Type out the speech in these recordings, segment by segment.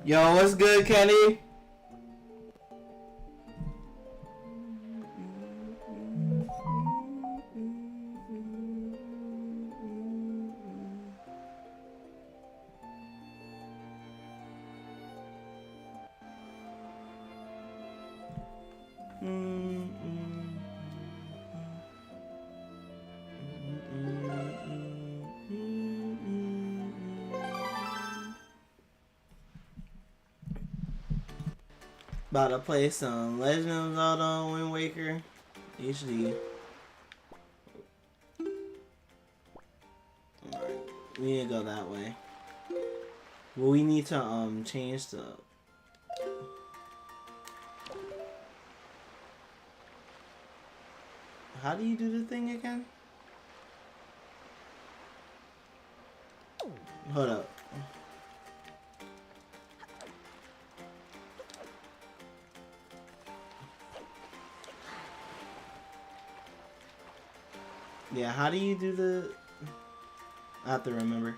Yo, what's good, Kenny? About to play some Legend of Zelda Wind Waker HD. Alright, we need to go that way. Well, we need to change the... How do you do the thing again? Hold up. Yeah, how do you do the... I have to remember.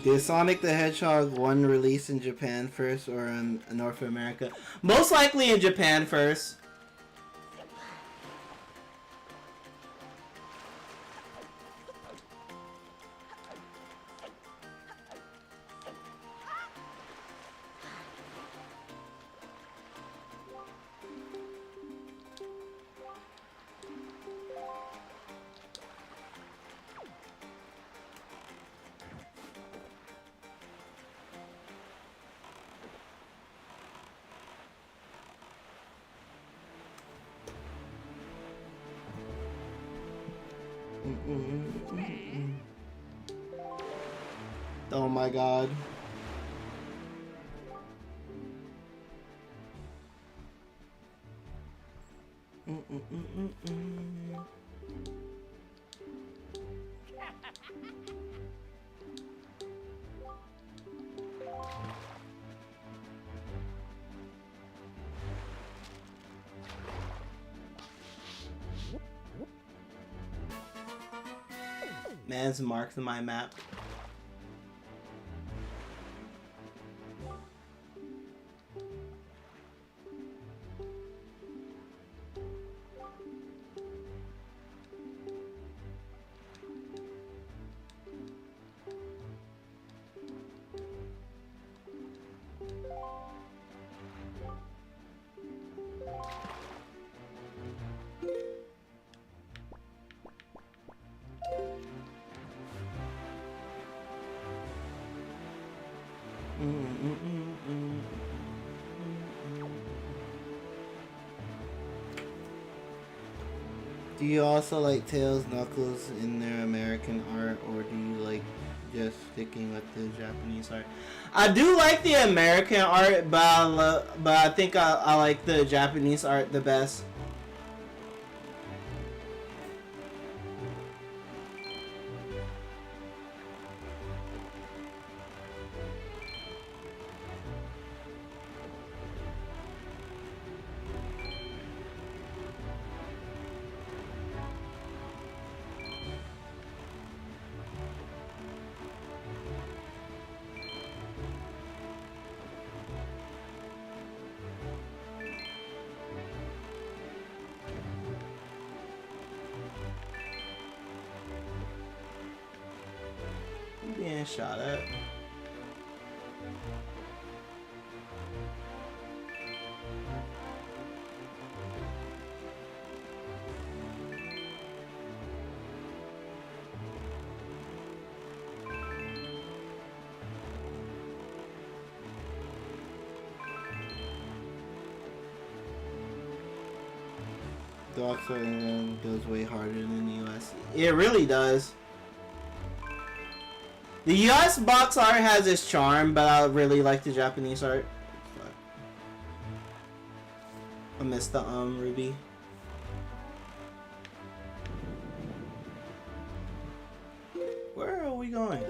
Did Sonic the Hedgehog 1 release in Japan first or in North America? Most likely in Japan first. Oh my god. Man's marked my map. Do you also like Tails, Knuckles in their American art, or do you like just sticking with the Japanese art? I do like the American art, but I think I like the Japanese art the best. Being shot at. Dog fighting goes way harder than the US. It really does. The US box art has its charm, but I really like the Japanese art. I missed the Ruby. Where are we going?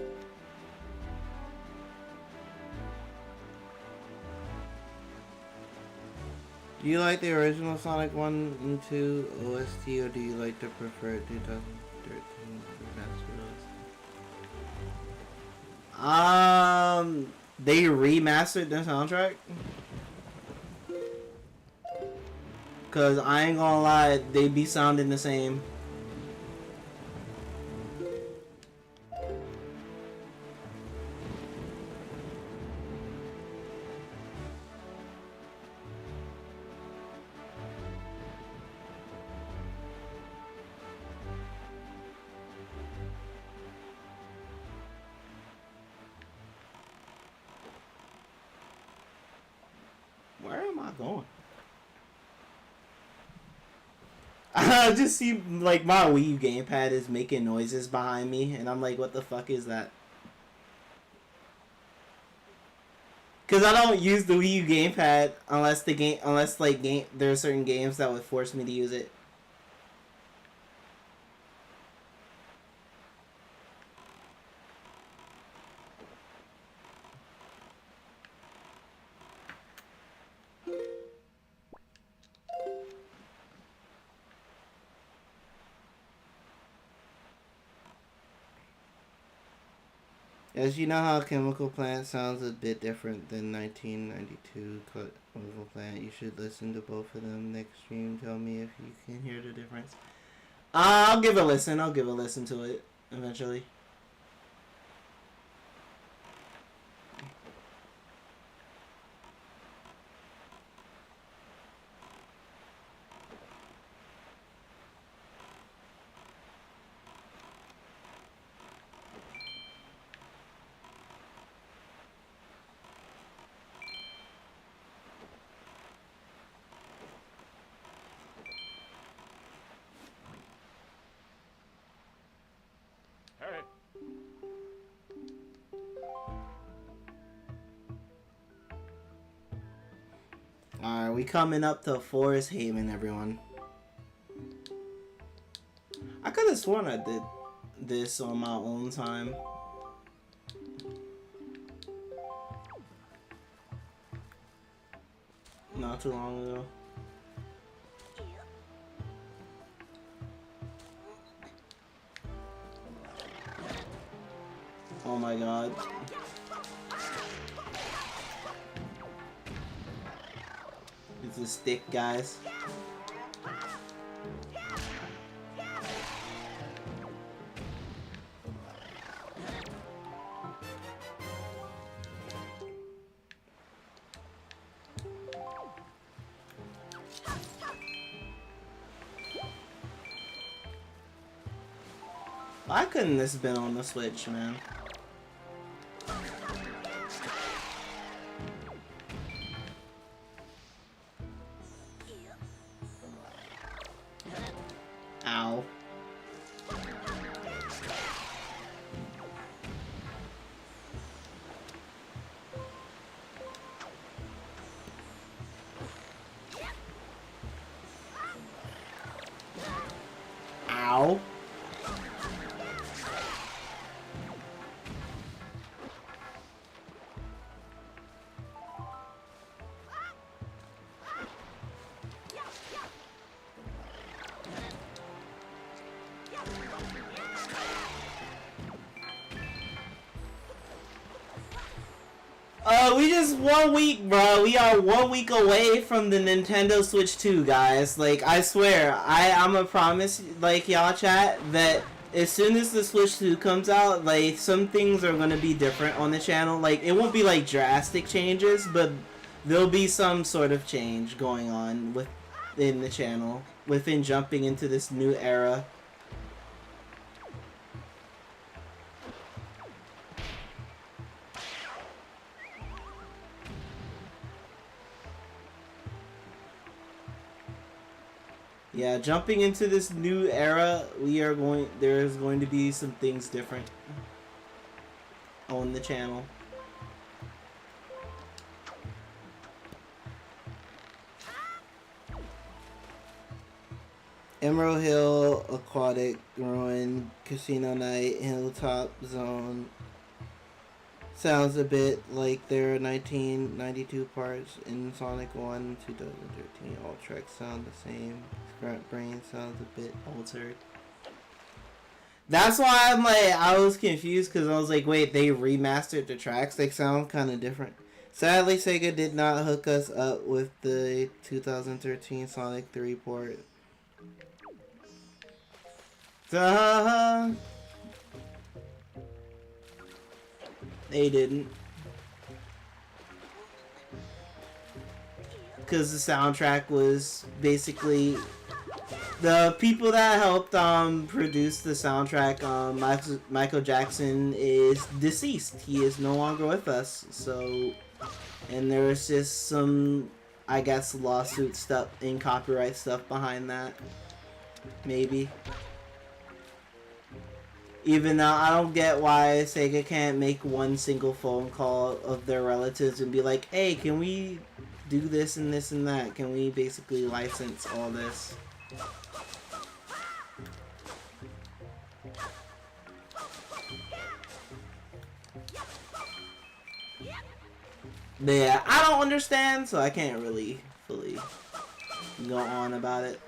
Do you like the original Sonic 1 and 2 OST, or do you like to prefer 2013 remastered? They remastered the soundtrack? Cause I ain't gonna lie, they be sounding the same. Where am I going? I just see like my Wii U gamepad is making noises behind me, and I'm like, what the fuck is that? Cause I don't use the Wii U gamepad unless there are certain games that would force me to use it. As you know how Chemical Plant sounds a bit different than 1992 Chemical Plant, you should listen to both of them next stream. Tell me if you can hear the difference. I'll give a listen. I'll give a listen to it eventually. Alright, we coming up to Forest Haven, everyone. I could have sworn I did this on my own time. Not too long ago. Oh my god. It's a stick, guys. Why couldn't this have been on the Switch, man? Ow. Ow. We just 1 week, bro. We are 1 week away from the Nintendo Switch 2, guys. Like, I swear, I'ma promise, like, y'all chat, that as soon as the Switch 2 comes out, like, some things are gonna be different on the channel. Like, it won't be, like, drastic changes, but there'll be some sort of change going on within the channel, within jumping into this new era. Yeah, jumping into this new era, there's going to be some things different on the channel. Emerald Hill, Aquatic, Ruin, Casino Night, Hilltop Zone. Sounds a bit like their 1992 parts in Sonic 1 2013. All tracks sound the same. Scrap Brain sounds a bit altered. That's why I'm like, I was confused because I was like, wait, they remastered the tracks? They sound kind of different. Sadly, Sega did not hook us up with the 2013 Sonic 3 port. Duh. They didn't. Because the soundtrack was basically the people that helped produce the soundtrack. Michael Jackson is deceased. He is no longer with us. So, and there was just some, I guess, lawsuit stuff and copyright stuff behind that. Maybe. Even though I don't get why Sega can't make one single phone call of their relatives and be like, hey, can we do this and this and that? Can we basically license all this? But yeah, I don't understand, so I can't really fully go on about it.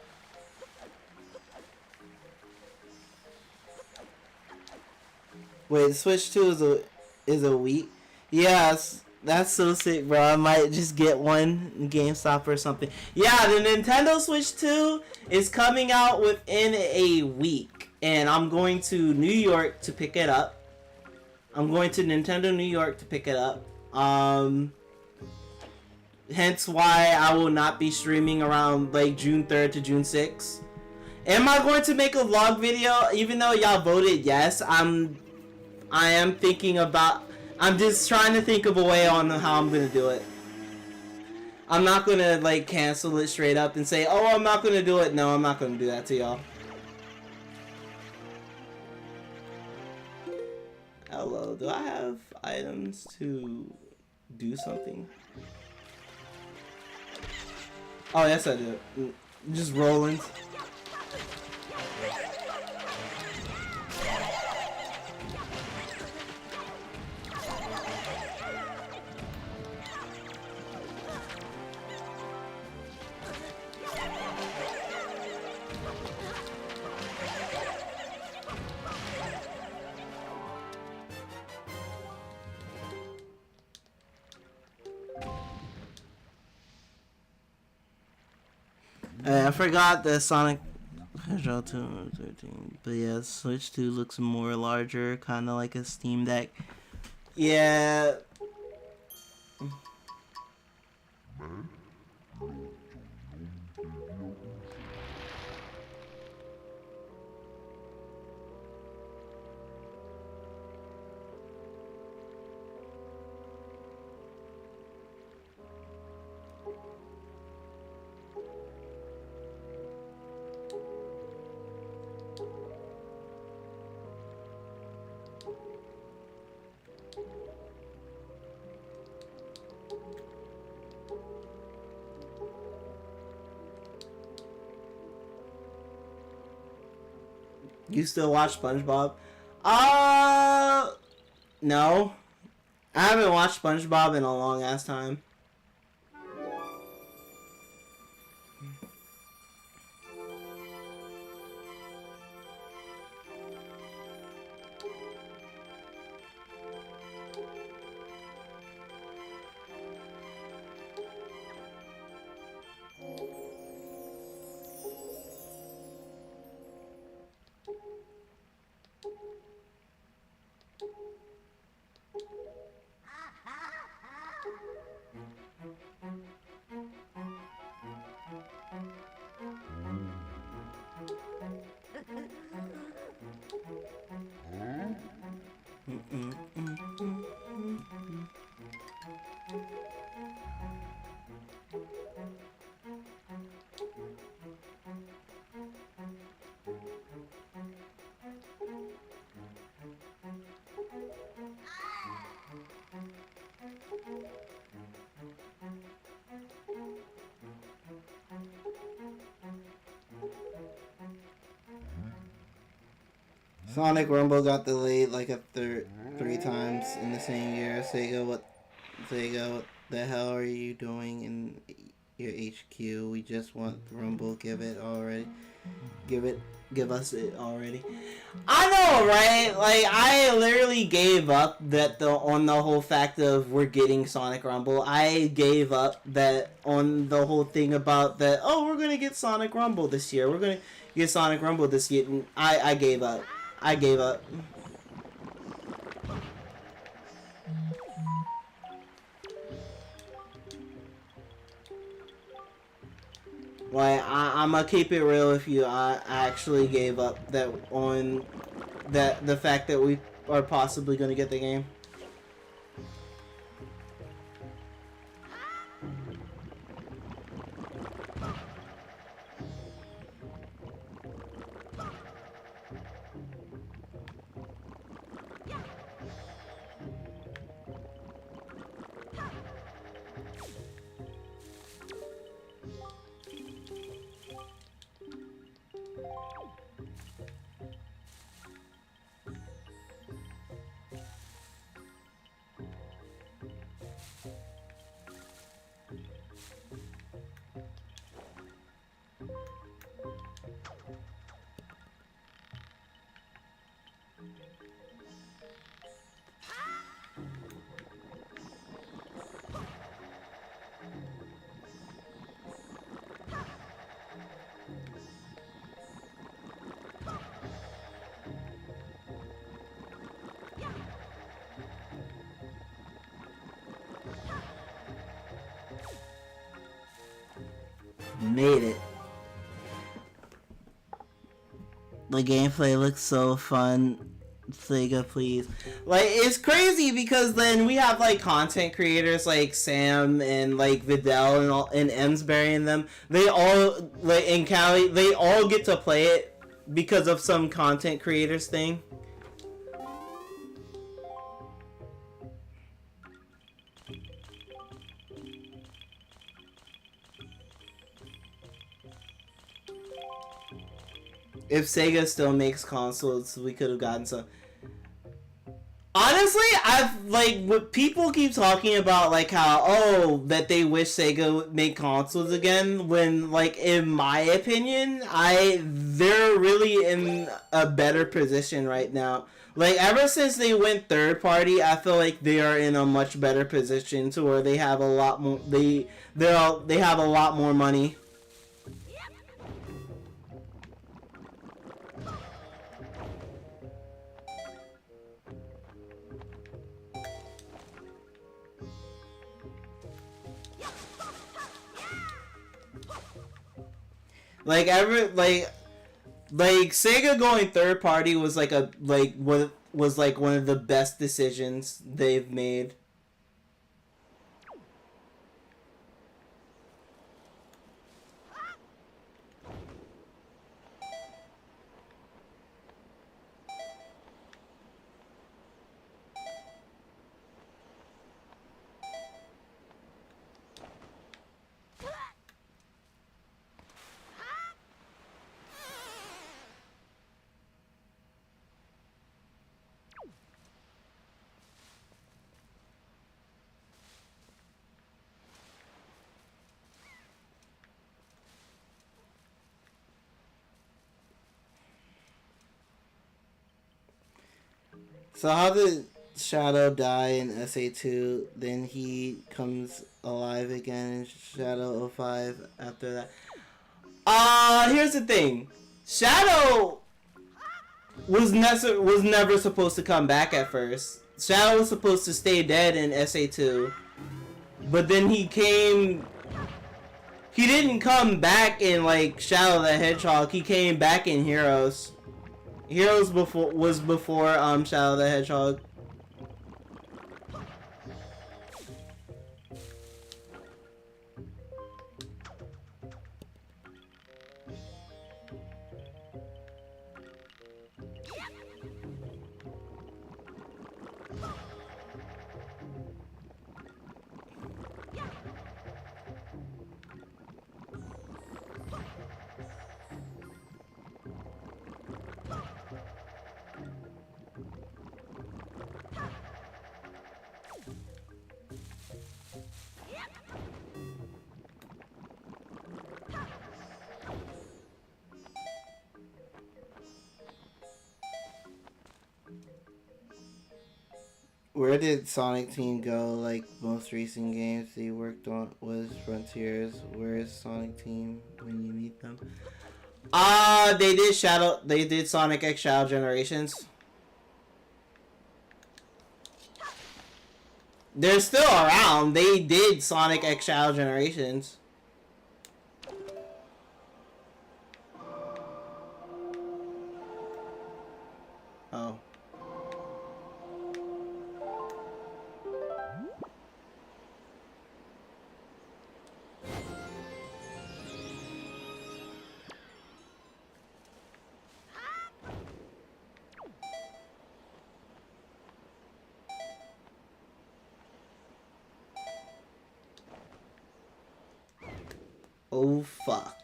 Wait, Switch 2 is a week? Yes, that's so sick, bro. I might just get one in GameStop or something. Yeah, the Nintendo Switch 2 is coming out within a week. And I'm going to New York to pick it up. I'm going to Nintendo New York to pick it up. Hence why I will not be streaming around like June 3rd to June 6th. Am I going to make a vlog video? Even though y'all voted yes, I am thinking about... I'm just trying to think of a way on how I'm going to do it. I'm not going to, like, cancel it straight up and say, oh, I'm not going to do it. No, I'm not going to do that to y'all. Hello, do I have items to do something? Oh, yes, I do. Just rolling. I forgot that Sonic Hedgehog 213, but yeah, Switch 2 looks more larger, kind of like a Steam Deck. Yeah. You still watch SpongeBob? No. I haven't watched SpongeBob in a long ass time. Sonic Rumble got delayed like a three times in the same year. Sega, what the hell are you doing in your HQ? We just want Rumble. Give it already. Give it. Give us it already. I know, right? Like, I literally gave up on the whole fact of we're getting Sonic Rumble. I gave up that on the whole thing about that. Oh, we're gonna get Sonic Rumble this year. We're gonna get Sonic Rumble this year. I gave up. I gave up. Like, I'm gonna keep it real with you. I actually gave up that on that the fact that we are possibly gonna get the game. Made it. The gameplay looks so fun. Sega, please. Like, it's crazy because then we have like content creators like Sam and like Vidal and Emsbury and them. They all like in Cali. They all get to play it because of some content creators thing. If Sega still makes consoles, we could have gotten some. Honestly, I've like what people keep talking about, like how that they wish Sega would make consoles again. When like in my opinion, they're really in a better position right now. Like ever since they went third party, I feel like they are in a much better position to where they have a lot more. They have a lot more money. Like Sega going third party was like what was like one of the best decisions they've made. So how did Shadow die in SA2? Then he comes alive again in Shadow 05 after that. Here's the thing. Shadow was never supposed to come back at first. Shadow was supposed to stay dead in SA2. But then he didn't come back in like Shadow the Hedgehog. He came back in Heroes. Heroes was before Shadow the Hedgehog. Where did Sonic Team go? Like most recent games they worked on was Frontiers. Where is Sonic Team when you meet them? They did Shadow. They did Sonic X Shadow Generations. They're still around. They did Sonic X Shadow Generations. Oh. Oh fuck.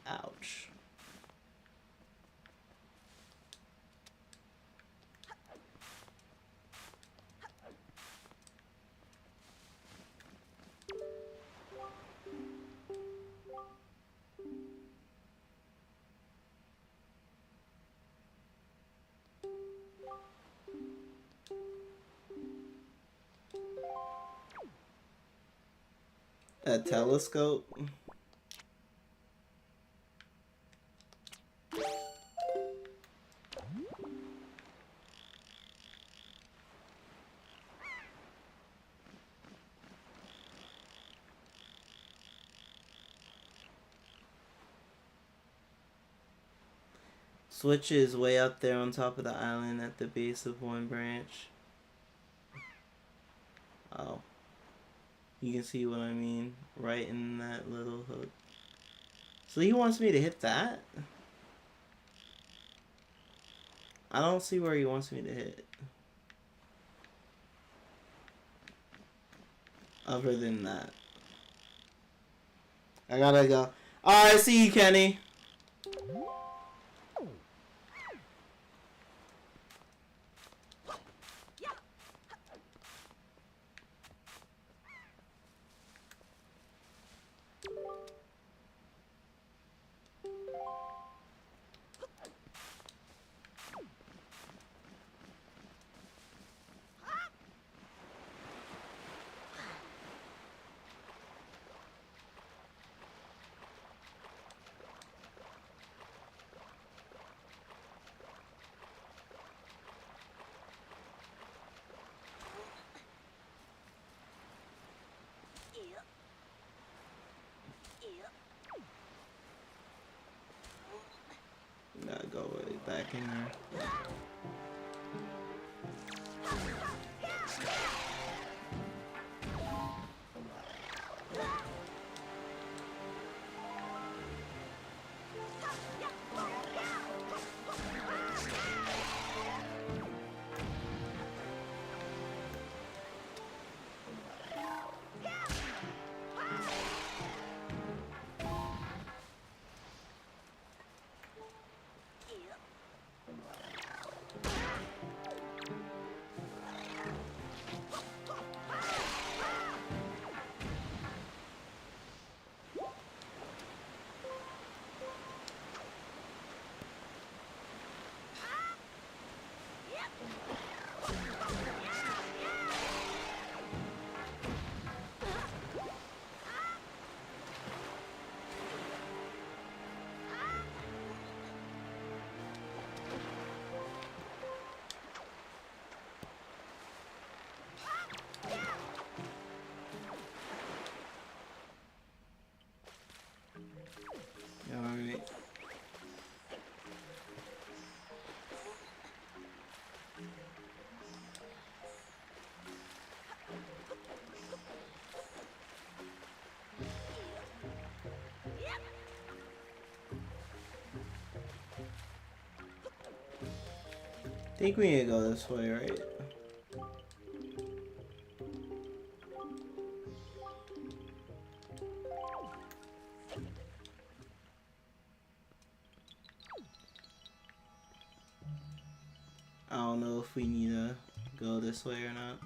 Ouch. A telescope? Switch is way up there on top of the island at the base of one branch. Oh. You can see what I mean. Right in that little hook. So he wants me to hit that? I don't see where he wants me to hit. Other than that. I gotta go. Alright, see you, Kenny. Gotta go way back in there. Alright. I think we need to go this way, right? know if we need to go this way or not.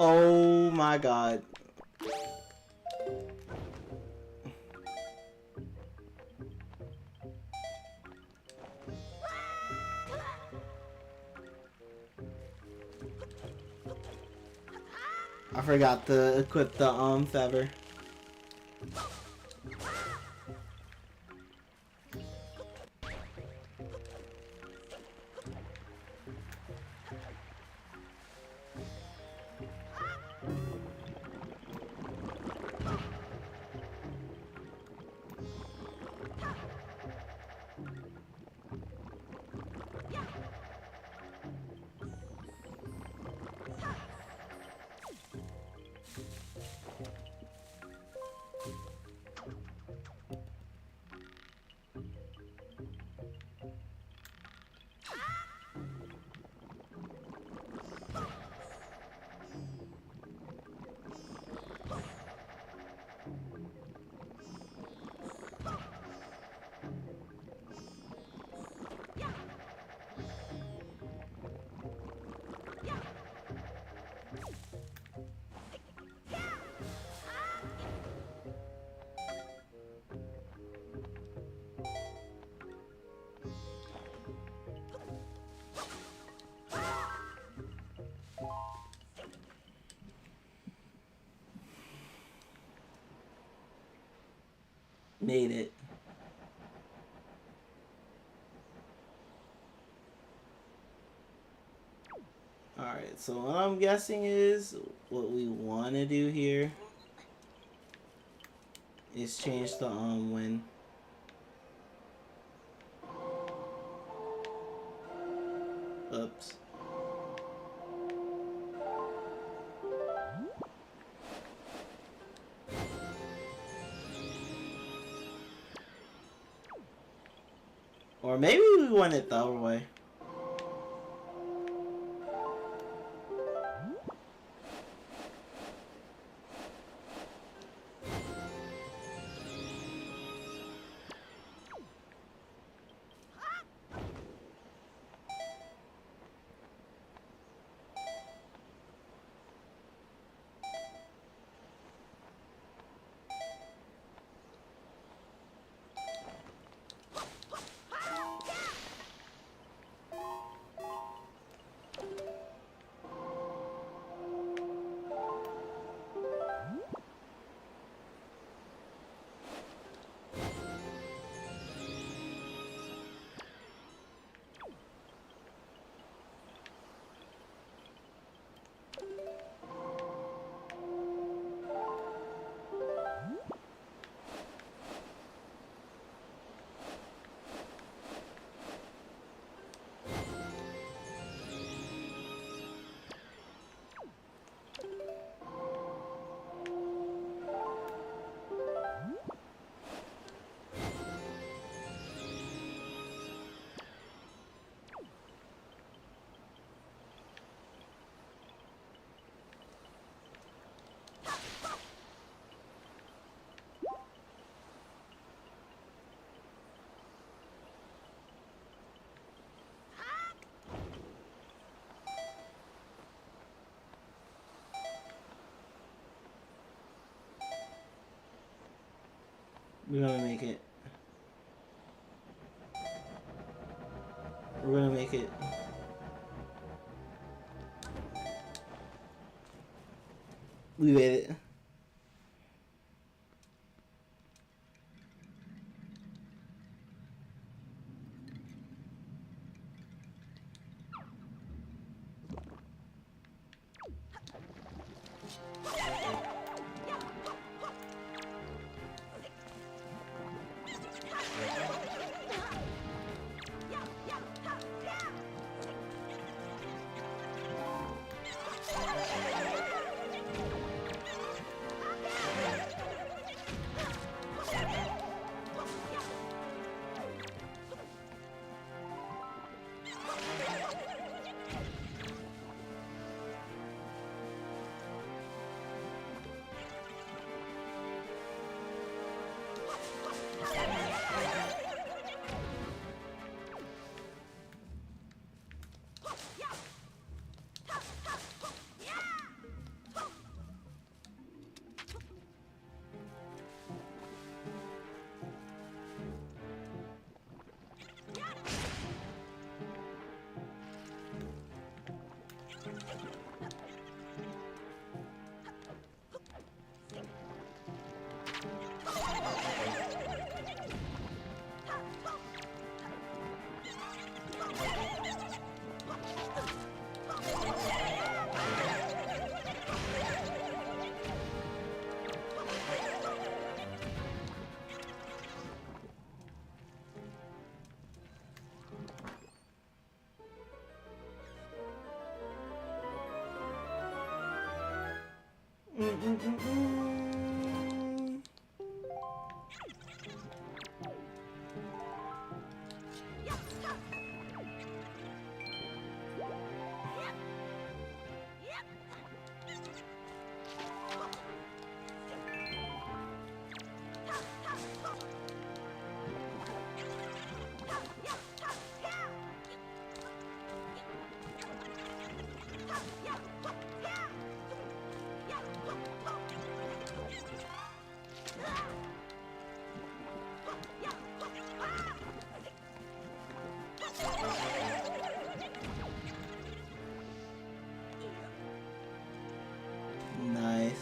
Oh my god. I forgot to equip the feather. Made it. Alright, so what I'm guessing is what we want to do here is change the wind. Oops. Or maybe we want it the other way. We're gonna make it. We're gonna make it. We made it. Nice.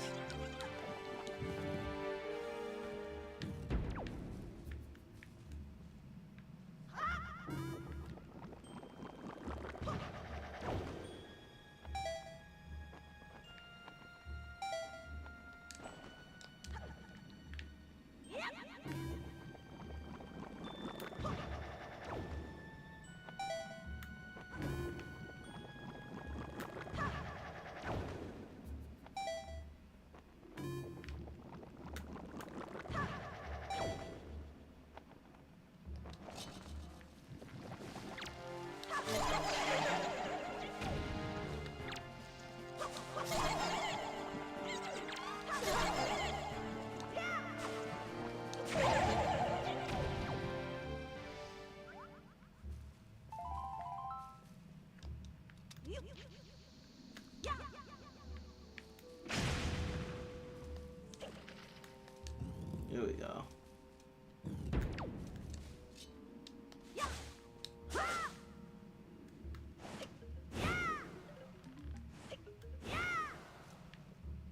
Here we go.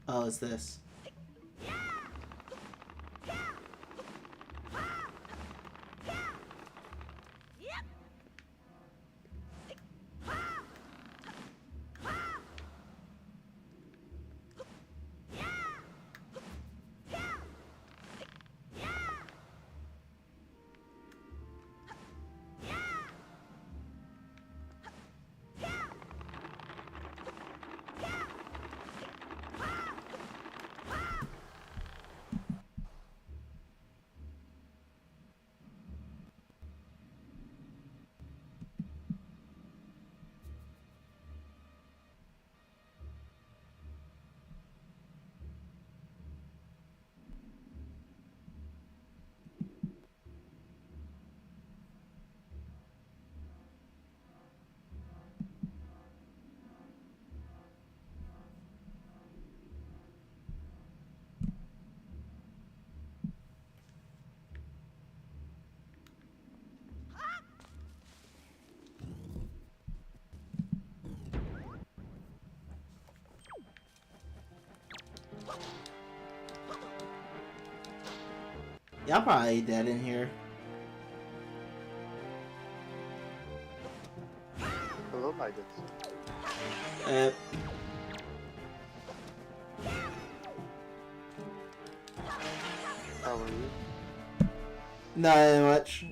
Oh, it's this. Y'all probably dead in here. Hello, my good. Uh, How are you? Not much.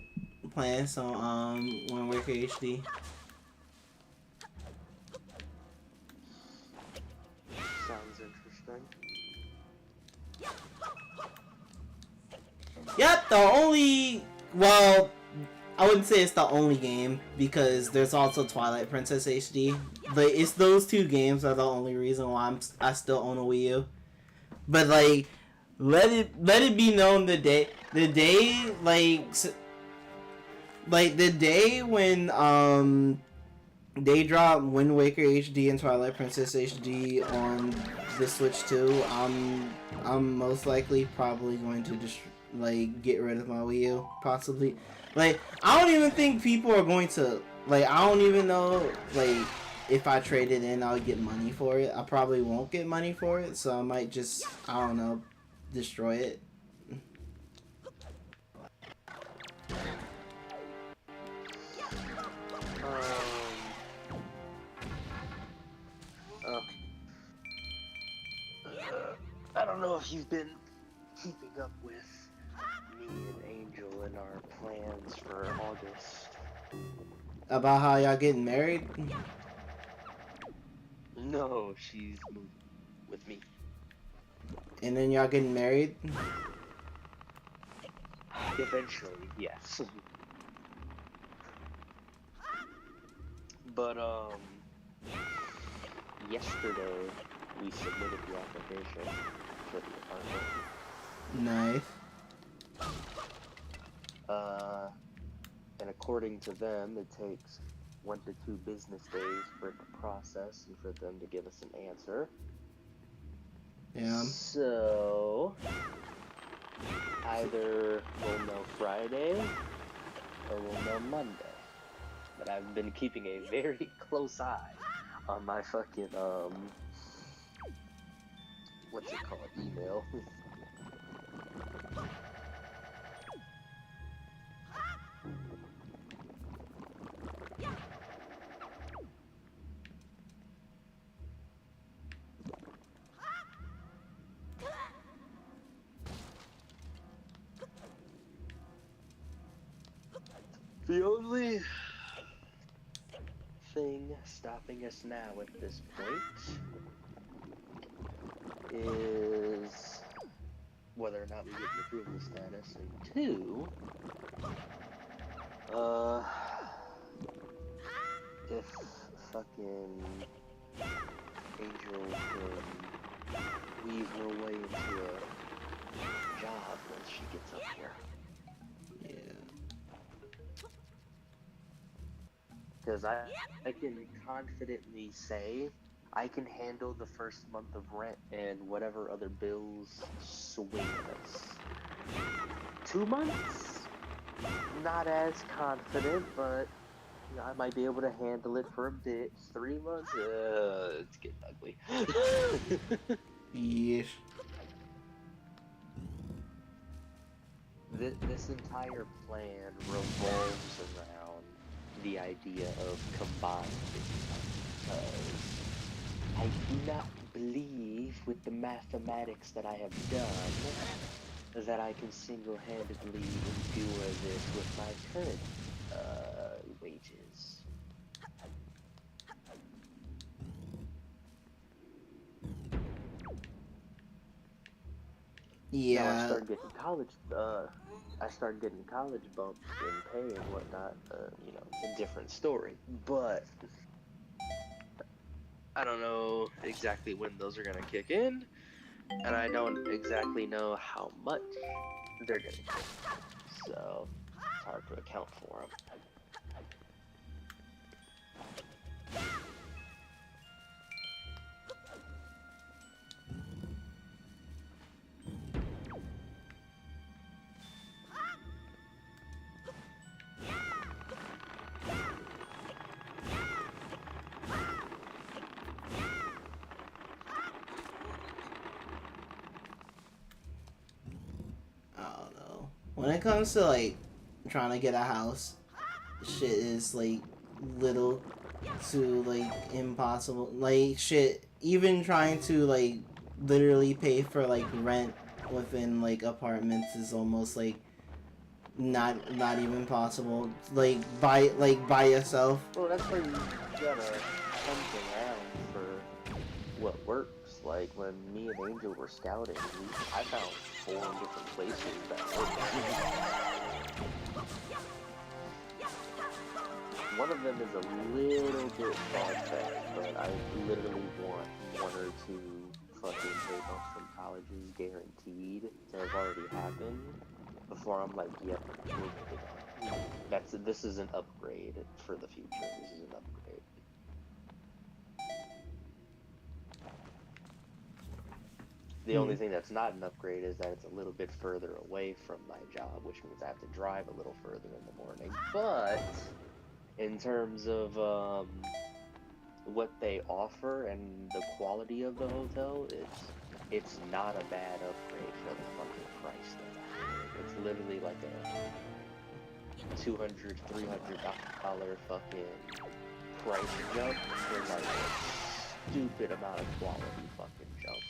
Playing some Wind Waker HD. Sounds interesting. Yep, the only, well, I wouldn't say it's the only game because there's also Twilight Princess HD. But it's those two games are the only reason why I still own a Wii U. But like, let it be known the day the day when they drop Wind Waker HD and Twilight Princess HD on the Switch 2, I'm most likely probably going to just like get rid of my Wii U, possibly. Like, I don't even think people are going to, like, I don't even know, like, if I trade it in, I'll get money for it. I probably won't get money for it, so I might just, I don't know, destroy it. Uh, I don't know if you've been keeping up with me and Angel and our plans for August. About how y'all getting married? No, she's moving with me. And then y'all getting married? Eventually, yes. But, yesterday we submitted the application for the apartment. Nice. And according to them, it takes 1 to 2 business days for it to process and for them to give us an answer. Yeah. So, either we'll know Friday or we'll know Monday. But I've been keeping a very close eye on my fucking, what's it called, email. The only thing stopping us now at this point is whether or not we get the approval status, and 2, if fucking Angel can weave her way into a job once she gets up here. Yeah. Because I can confidently say I can handle the first month of rent and whatever other bills swing us. 2 months? Not as confident, but you know, I might be able to handle it for a bit. 3 months? It's getting ugly. Yes. This entire plan revolves around the idea of combined. I do not believe with the mathematics that I have done that I can single-handedly endure this with my current wages. Yeah. Now I started getting college bumps in pay and whatnot. You know, it's a different story. But I don't know exactly when those are gonna kick in, and I don't exactly know how much they're gonna kick in. So it's hard to account for them. I don't know. When it comes to like trying to get a house, shit is like little to like impossible. Like shit, even trying to like literally pay for like rent within like apartments is almost like not even possible. Like by yourself. Well, that's where you gotta hunt around for what works. Like when me and Angel were scouting, I found 4 different places that worked. One of them is a little bit far-fetched, but I literally want 1 or 2 fucking pay-bumps from colleges guaranteed to have already happened before I'm like, yep, we're moving on. This is an upgrade for the future. This is an upgrade. The only thing that's not an upgrade is that it's a little bit further away from my job, which means I have to drive a little further in the morning. But in terms of what they offer and the quality of the hotel, it's not a bad upgrade for the fucking price that I paid. It's literally like a $200, $300 fucking price jump for like a stupid amount of quality fucking jump.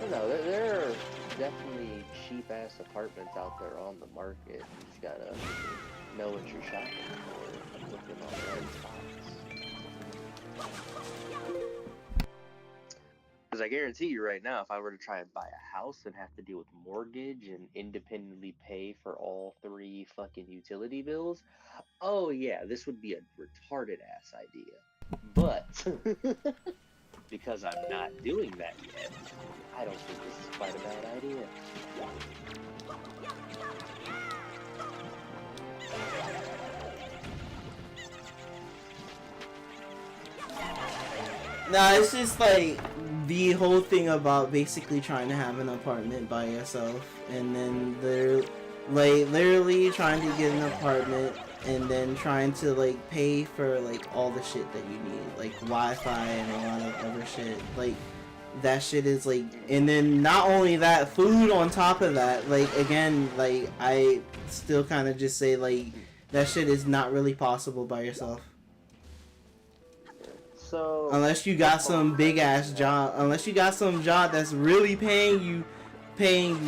No, there are definitely cheap-ass apartments out there on the market. You just gotta know what you're shopping for and look in all the right spots. Because I guarantee you right now, if I were to try and buy a house and have to deal with mortgage and independently pay for all 3 fucking utility bills, oh yeah, this would be a retarded-ass idea. But because I'm not doing that yet, I don't think this is quite a bad idea. Nah, it's just like the whole thing about basically trying to have an apartment by yourself, and then they're like literally trying to get an apartment, and then trying to like pay for like all the shit that you need, like Wi-Fi and a lot of other shit. Like that shit is like, and then not only that, food on top of that. Like again, like I still kind of just say like that shit is not really possible by yourself. So Unless you got some big ass job, unless you got some job that's really paying you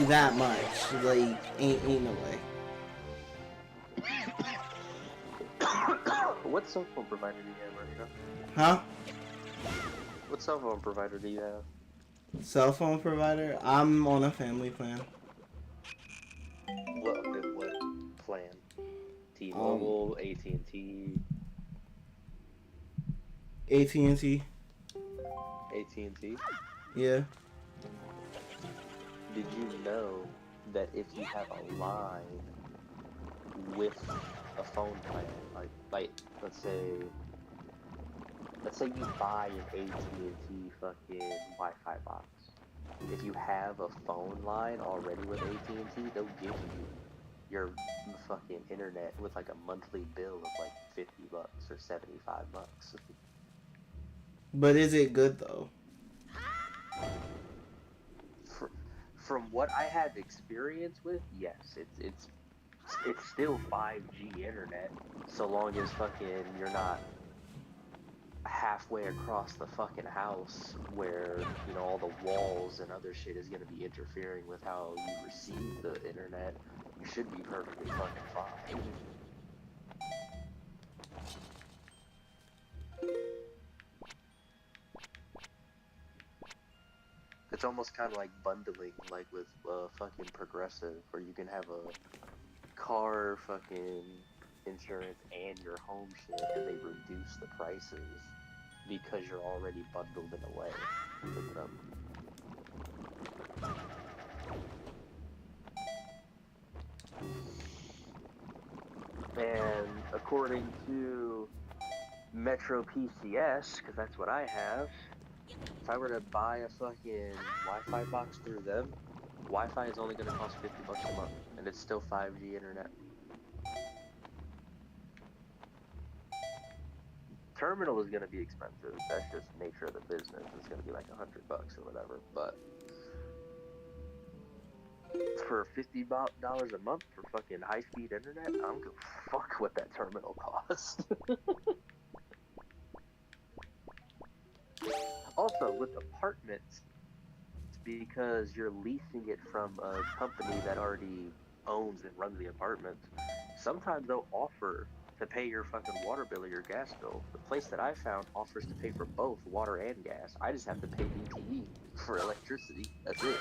that much, like ain't no way. what cell phone provider do you have right now? Huh? What cell phone provider do you have? Cell phone provider? I'm on a family plan. What plan? T-Mobile, AT&T. AT&T. AT&T? Yeah. Did you know that if you have a line with a phone plan, like let's say you buy an AT&T fucking Wi-Fi box. If you have a phone line already with AT&T, they'll give you your fucking internet with like a monthly bill of like $50 or $75. But is it good though? From what I have experience with, yes, it's still 5G internet, so long as fucking you're not halfway across the fucking house where, you know, all the walls and other shit is gonna be interfering with how you receive the internet. You should be perfectly fucking fine. It's almost kind of like bundling, like with fucking Progressive, where you can have a car fucking insurance and your home shit, and they reduce the prices because you're already bundled in a way. Look it up. And according to Metro PCS, because that's what I have, if I were to buy a fucking Wi-Fi box through them, Wi-Fi is only going to cost $50 a month, and it's still 5G internet. Terminal is gonna be expensive. That's just nature of the business. It's gonna be like $100 or whatever. But for $50 a month for fucking high speed internet, I'm gonna fuck what that terminal costs. Also, with apartments, because you're leasing it from a company that already owns and runs the apartments, sometimes they'll offer to pay your fucking water bill or your gas bill. The place that I found offers to pay for both water and gas. I just have to pay BTE for electricity. That's it.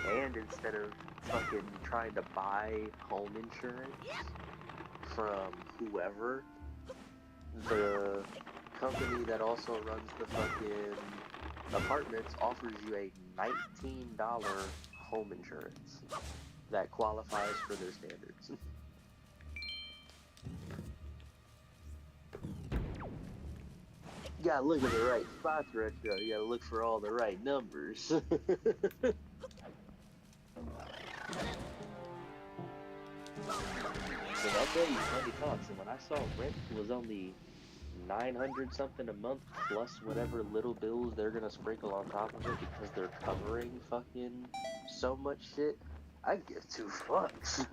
And instead of fucking trying to buy home insurance from whoever, the company that also runs the fucking apartments offers you a $19 home insurance that qualifies for their standards. You gotta look at the right spots, Retro. You gotta look for all the right numbers. And I'll tell you, money talks. And when I saw rent was only 900 something a month plus whatever little bills they're gonna sprinkle on top of it because they're covering fucking so much shit, I give two fucks.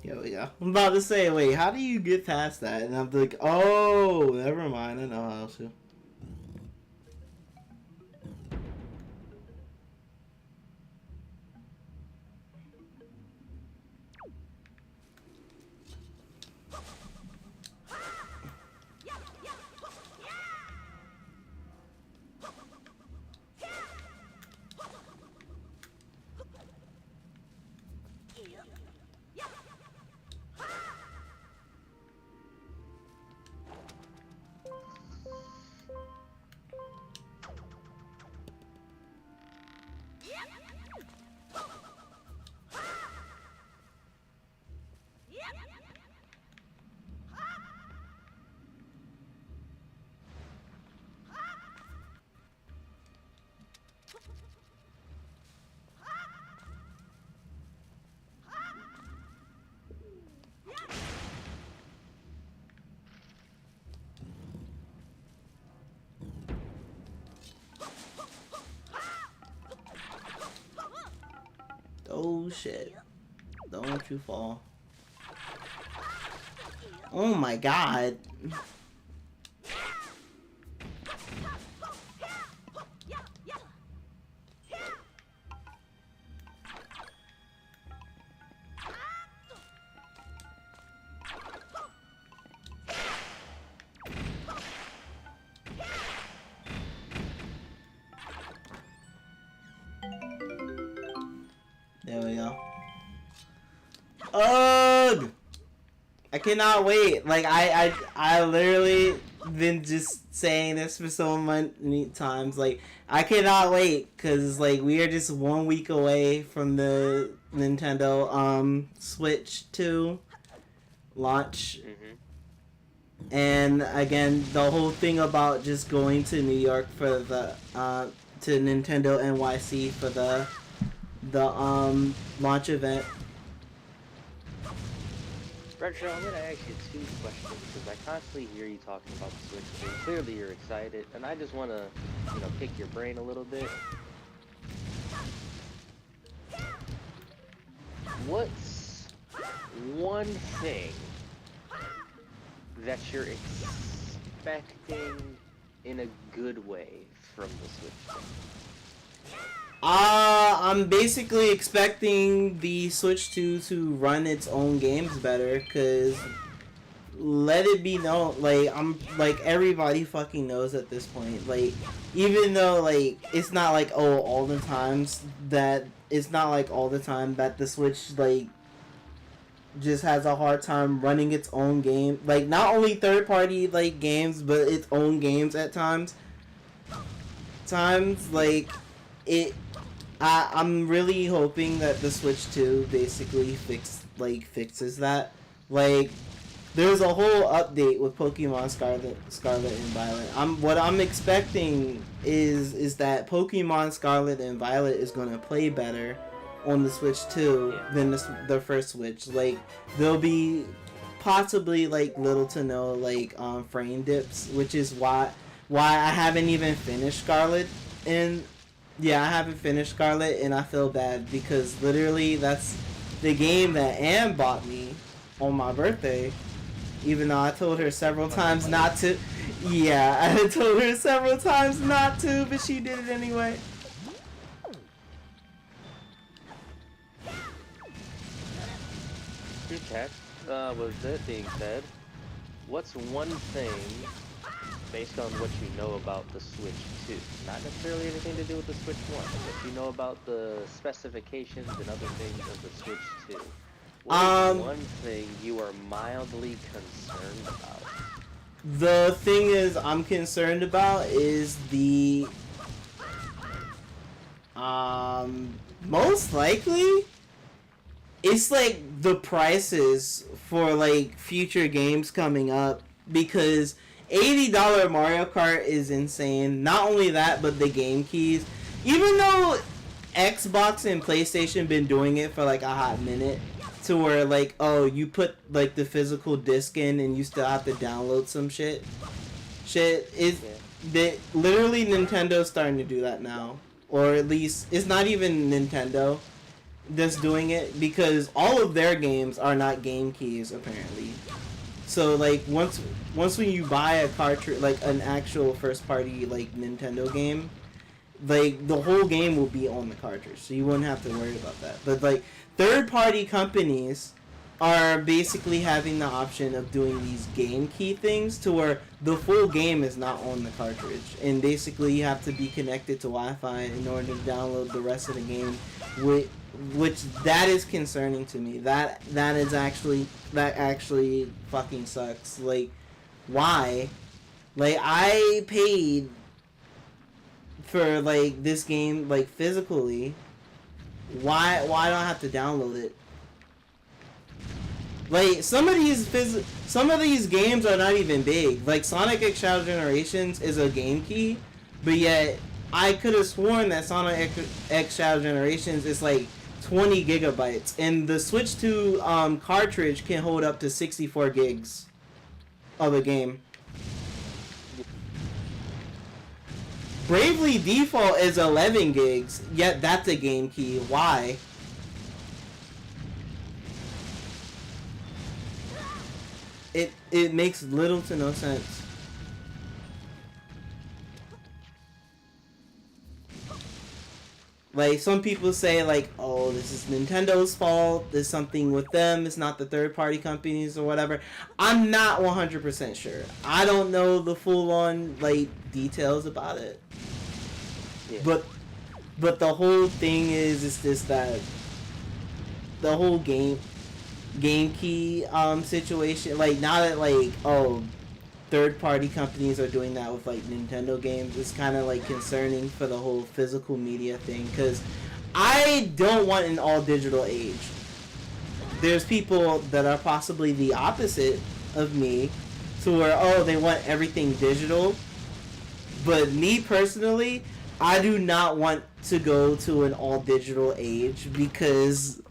Here we go. I'm about to say, wait, how do you get past that? And I'm like, oh, never mind. I know how to. Oh shit. Don't you fall. Oh my god. There we go. Ugh! I cannot wait. Like, I literally been just saying this for so many times. Like, I cannot wait because, like, we are just 1 week away from the Nintendo Switch 2 launch. Mm-hmm. And again, the whole thing about just going to New York for the to Nintendo NYC for the launch event. Retro, I'm gonna ask you two questions because I constantly hear you talking about the Switch game. Clearly, you're excited, and I just want to, pick your brain a little bit. What's one thing that you're expecting in a good way from the Switch 2? I'm basically expecting the Switch 2 to run its own games better, cause let it be known, like, I'm like, everybody fucking knows at this point, like, even though, like, it's not like, oh, all the times that it's not like all the time that the Switch, like, just has a hard time running its own game, like, not only third party, like, games, but its own games at times, like, it I'm really hoping that the Switch 2 basically fixes that. Like, there's a whole update with Pokemon Scarlet and Violet. What I'm expecting is that Pokemon Scarlet and Violet is gonna play better on the Switch 2 than the first Switch. Like, there'll be possibly like little to no like frame dips, which is why I haven't even finished Scarlet and yeah, I haven't finished Scarlet, and I feel bad because literally that's the game that Anne bought me on my birthday, even though I told her several times not to. Yeah, I told her several times not to, but she did it anyway. Okay, with that being said, what's one thing, based on what you know about the Switch 2, not necessarily anything to do with the Switch 1, but you know about the specifications and other things of the Switch 2, what is one thing you are mildly concerned about? The thing is I'm concerned about is the most likely it's like the prices for like future games coming up, because $80 Mario Kart is insane. Not only that, but the game keys. Even though Xbox and PlayStation been doing it for like a hot minute, to where like, oh, you put like the physical disc in and you still have to download some shit. Literally Nintendo's starting to do that now, or at least it's not even Nintendo that's doing it, because all of their games are not game keys apparently. So like once when you buy a cartridge, like an actual first party like Nintendo game, like the whole game will be on the cartridge, so you wouldn't have to worry about that. But like third party companies are basically having the option of doing these game key things to where the full game is not on the cartridge, and basically you have to be connected to Wi-Fi in order to download the rest of the game, which that is concerning to me. That actually fucking sucks. Like, why? Like, I paid for like this game like physically. Why don't I have to download it? Like, some of these games are not even big. Like Sonic X Shadow Generations is a game key, but yet I could have sworn that Sonic X Shadow Generations is like 20 gigabytes, and the Switch 2 cartridge can hold up to 64 gigs of a game. Bravely Default is 11 gigs, yet that's a game key. Why? It makes little to no sense. Like, some people say, like, oh, this is Nintendo's fault, there's something with them, it's not the third-party companies or whatever. I'm not 100% sure. I don't know the full-on, like, details about it. Yeah. But the whole thing is just that the whole game key situation, like, now that, like, oh, third-party companies are doing that with like Nintendo games, it's kind of like concerning for the whole physical media thing, because I don't want an all-digital age. There's people that are possibly the opposite of me, to where, oh, they want everything digital, but me personally, I do not want to go to an all-digital age, because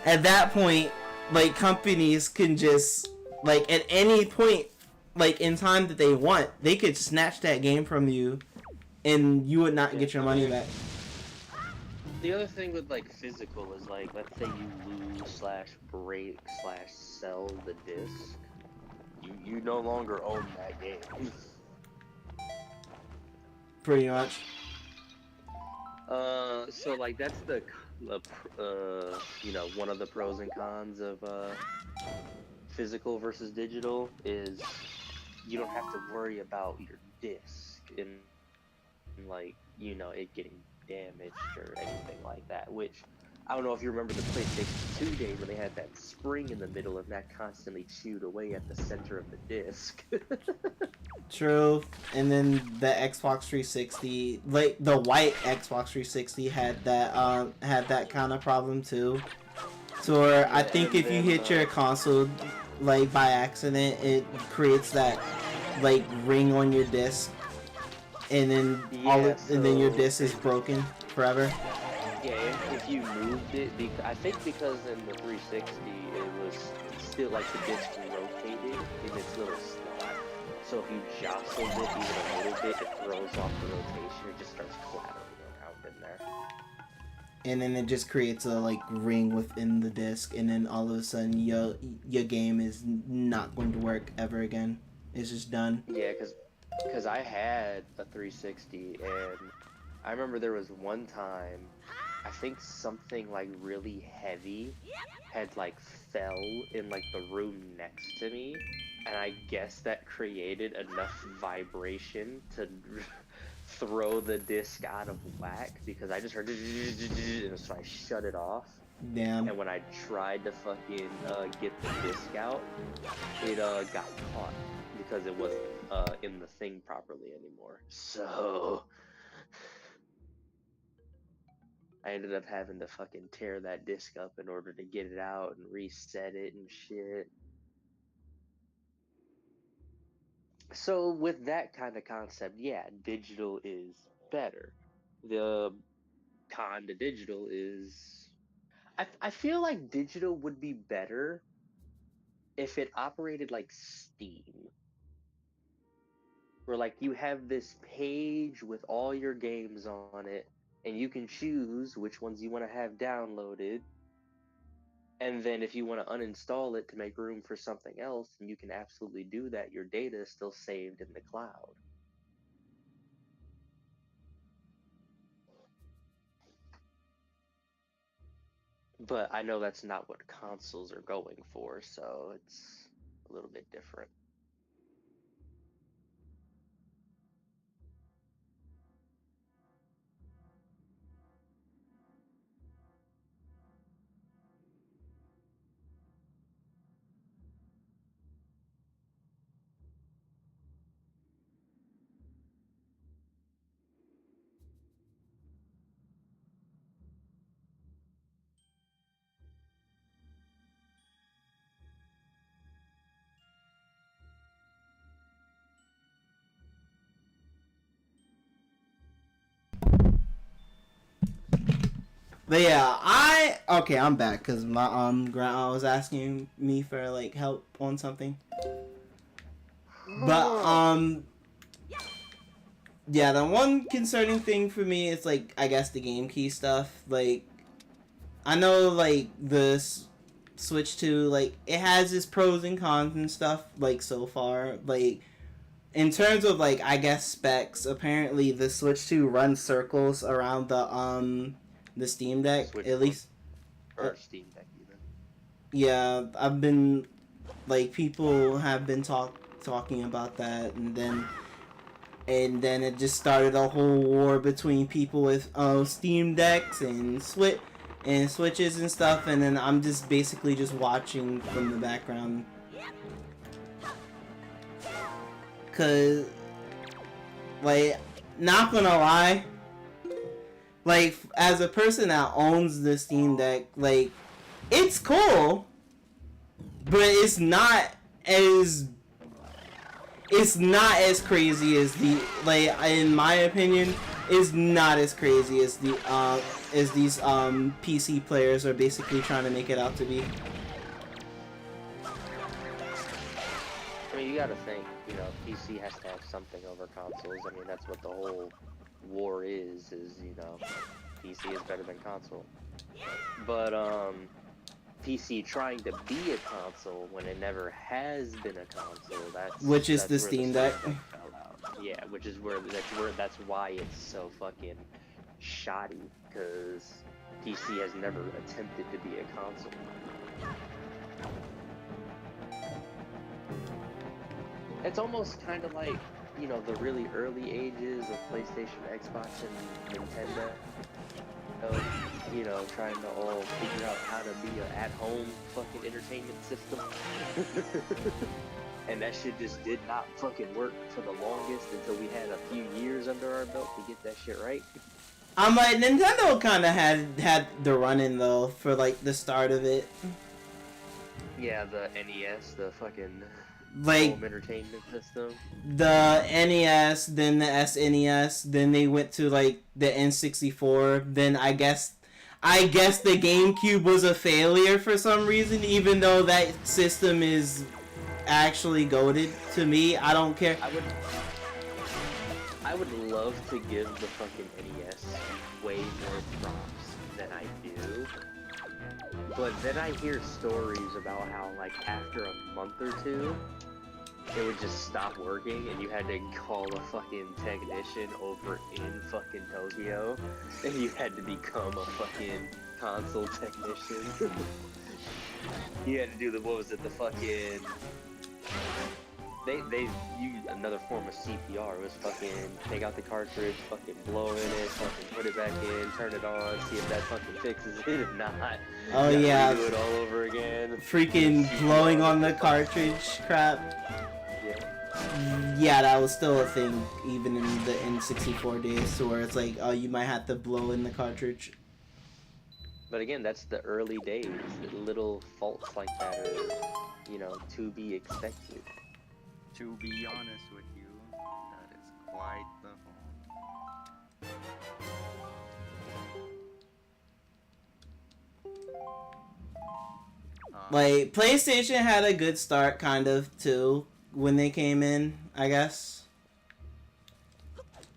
at that point, like, companies can just, like, at any point, like, in time that they want, they could snatch that game from you, and you would not get your money back. The other thing with, like, physical is, like, let's say you lose / break / sell the disc. You you no longer own that game. Pretty much. So like that's you know, one of the pros and cons of physical versus digital is you don't have to worry about your disc and like, you know, it getting damaged or anything like that, which I don't know if you remember the PlayStation 2 days when they had that spring in the middle and that constantly chewed away at the center of the disc. True. And then the Xbox 360, like the white Xbox 360 had that kind of problem too. So where I think if you hit your console like by accident, it creates that like ring on your disc, and then and then your disc is broken forever. Yeah, if you moved it, I think because in the 360 it was still like the disc rotated in its little slot. So if you jostled it even a little bit, it throws off the rotation. It just starts clattering around in there. And then it just creates a like ring within the disc, and then all of a sudden your game is not going to work ever again. It's just done. Yeah, because I had a 360 and I remember there was one time I think something like really heavy had like fell in like the room next to me, and I guess that created enough vibration to throw the disc out of whack because I just heard and so I shut it off. Damn. And when I tried to fucking get the disc out, it got caught because it wasn't in the thing properly anymore. So I ended up having to fucking tear that disc up in order to get it out and reset it and shit. So with that kind of concept, yeah, digital is better. The con to digital is I feel like digital would be better if it operated like Steam, where like you have this page with all your games on it and you can choose which ones you want to have downloaded. And then if you want to uninstall it to make room for something else, then you can absolutely do that. Your data is still saved in the cloud. But I know that's not what consoles are going for, so it's a little bit different. But yeah, I'm back because my grandma was asking me for like help on something. But yeah, the one concerning thing for me is like I guess the game key stuff. Like I know like this Switch 2, like it has its pros and cons and stuff like so far. Like in terms of like I guess specs, apparently the Switch 2 runs circles around the Steam Deck Switch at least. or Steam Deck even. Yeah, I've been like people have been talking about that, and then it just started a whole war between people with Steam Decks and Switches and stuff, and then I'm just basically just watching from the background. Cause like not gonna lie, like as a person that owns the Steam Deck, like it's cool, but it's not as crazy as the like in my opinion is not as crazy as the as these PC players are basically trying to make it out to be. I mean, you gotta think, you know, PC has to have something over consoles. I mean, that's what the whole war is, you know, PC is better than console. But, PC trying to be a console when it never has been a console. Which is the where Steam Deck. fell out. Yeah, which is that's why it's so fucking shoddy, because PC has never attempted to be a console. It's almost kind of like, you know, the really early ages of PlayStation, Xbox, and Nintendo. You know, trying to all figure out how to be an at-home fucking entertainment system. And that shit just did not fucking work for the longest until we had a few years under our belt to get that shit right. I'm like, Nintendo kind of had the run-in, though, for, like, the start of it. Yeah, the NES, the fucking like home entertainment system. The NES, then the SNES, then they went to like the N64. Then I guess the GameCube was a failure for some reason, even though that system is actually goated to me. I don't care. I would love to give the fucking NES way more props than I do. But then I hear stories about how, like, after a month or two, it would just stop working and you had to call a fucking technician over in fucking Tokyo, and you had to become a fucking console technician. You had to do the fucking... They used another form of CPR. It was fucking take out the cartridge, fucking blow in it, fucking put it back in, turn it on, see if that fucking fixes it. If not, oh yeah, do it all over again. Freaking blowing on the cartridge crap. Yeah, that was still a thing even in the N64 days, where it's like, oh, you might have to blow in the cartridge. But again, that's the early days. Little faults like that are, you know, to be expected. To be honest with you, that is quite the fault. Like, PlayStation had a good start, kind of, too, when they came in, I guess.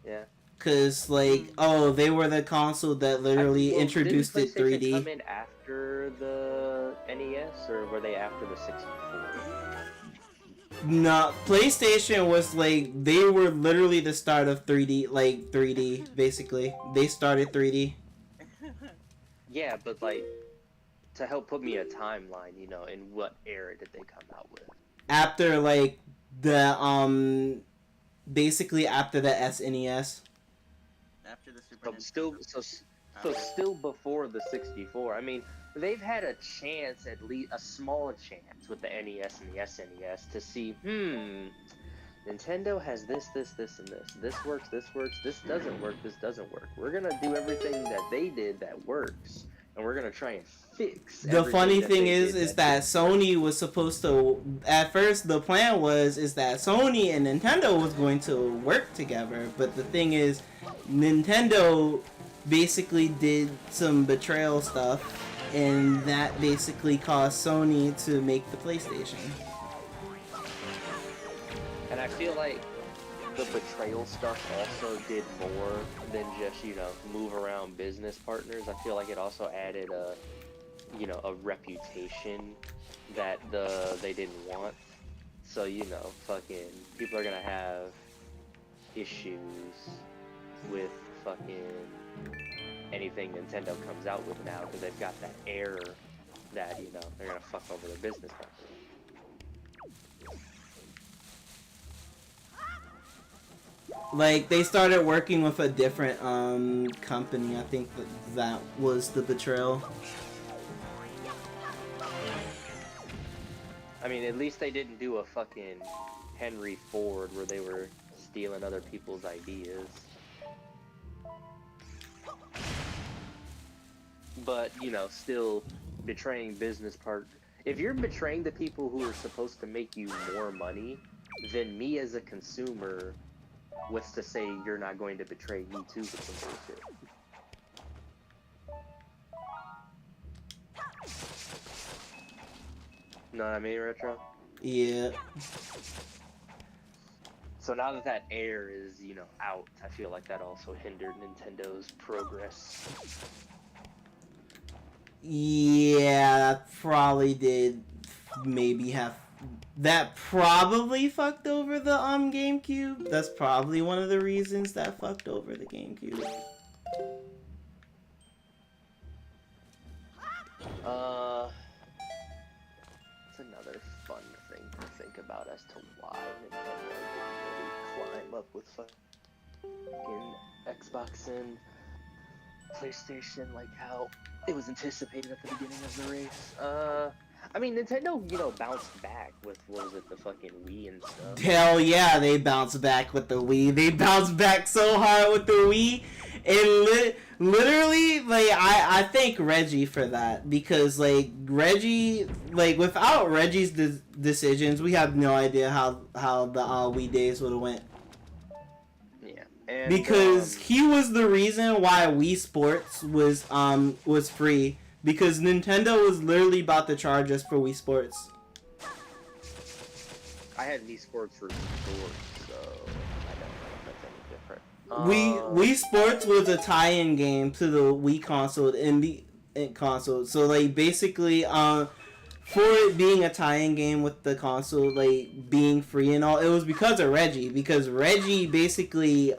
Yeah. Cause, like, oh, they were the console that literally introduced it 3D. Did PlayStation come in after the NES, or were they after the 64? No, PlayStation was like, they were literally the start of 3D, like 3D, basically. They started 3D. Yeah, but like, to help put me a timeline, you know, in what era did they come out with? After like the basically after the SNES. After the Super Nintendo. So still before the 64. I mean, they've had a chance, at least a small chance, with the NES and the SNES to see, Nintendo has this, and this. This works, this doesn't work, this doesn't work. We're gonna do everything that they did that works, and we're gonna try and fix. The funny thing is that Sony was supposed to, at first the plan is that Sony and Nintendo was going to work together, but the thing is, Nintendo basically did some betrayal stuff, and that basically caused Sony to make the PlayStation. And I feel like the betrayal stuff also did more than just, you know, move around business partners. I feel like it also added a, you know, a reputation that they didn't want. So, you know, fucking people are gonna have issues with fucking anything Nintendo comes out with now, because they've got that air that, you know, they're gonna fuck over their business partner. Like, they started working with a different company. I think that was the betrayal. I mean, at least they didn't do a fucking Henry Ford where they were stealing other people's ideas. But, you know, still betraying business partners. If you're betraying the people who are supposed to make you more money, then me as a consumer, what's to say you're not going to betray me too with some bullshit? Know what I mean, Retro? Yeah. So now that that air is, you know, out, I feel like that also hindered Nintendo's progress. Yeah, that probably did maybe have that probably fucked over the GameCube. That's probably one of the reasons that fucked over the GameCube. It's another fun thing to think about as to why Nintendo didn't really climb up with fucking Xbox and PlayStation like how it was anticipated at the beginning of the race. I mean, Nintendo, bounced back with, what was it, the fucking Wii and stuff. Hell yeah, they bounced back with the Wii. They bounced back so hard with the Wii. And literally, like, I thank Reggie for that. Because, like, Reggie, like, without Reggie's decisions, we have no idea how the Wii days would have went. Yeah. And, because he was the reason why Wii Sports was free. Because Nintendo was literally about to charge us for Wii Sports. I had Wii Sports for stores, so I don't know if that's any different. Wii Sports was a tie-in game to the Wii console and the console. So like basically, for it being a tie-in game with the console, like being free and all, it was because of Reggie. Because Reggie basically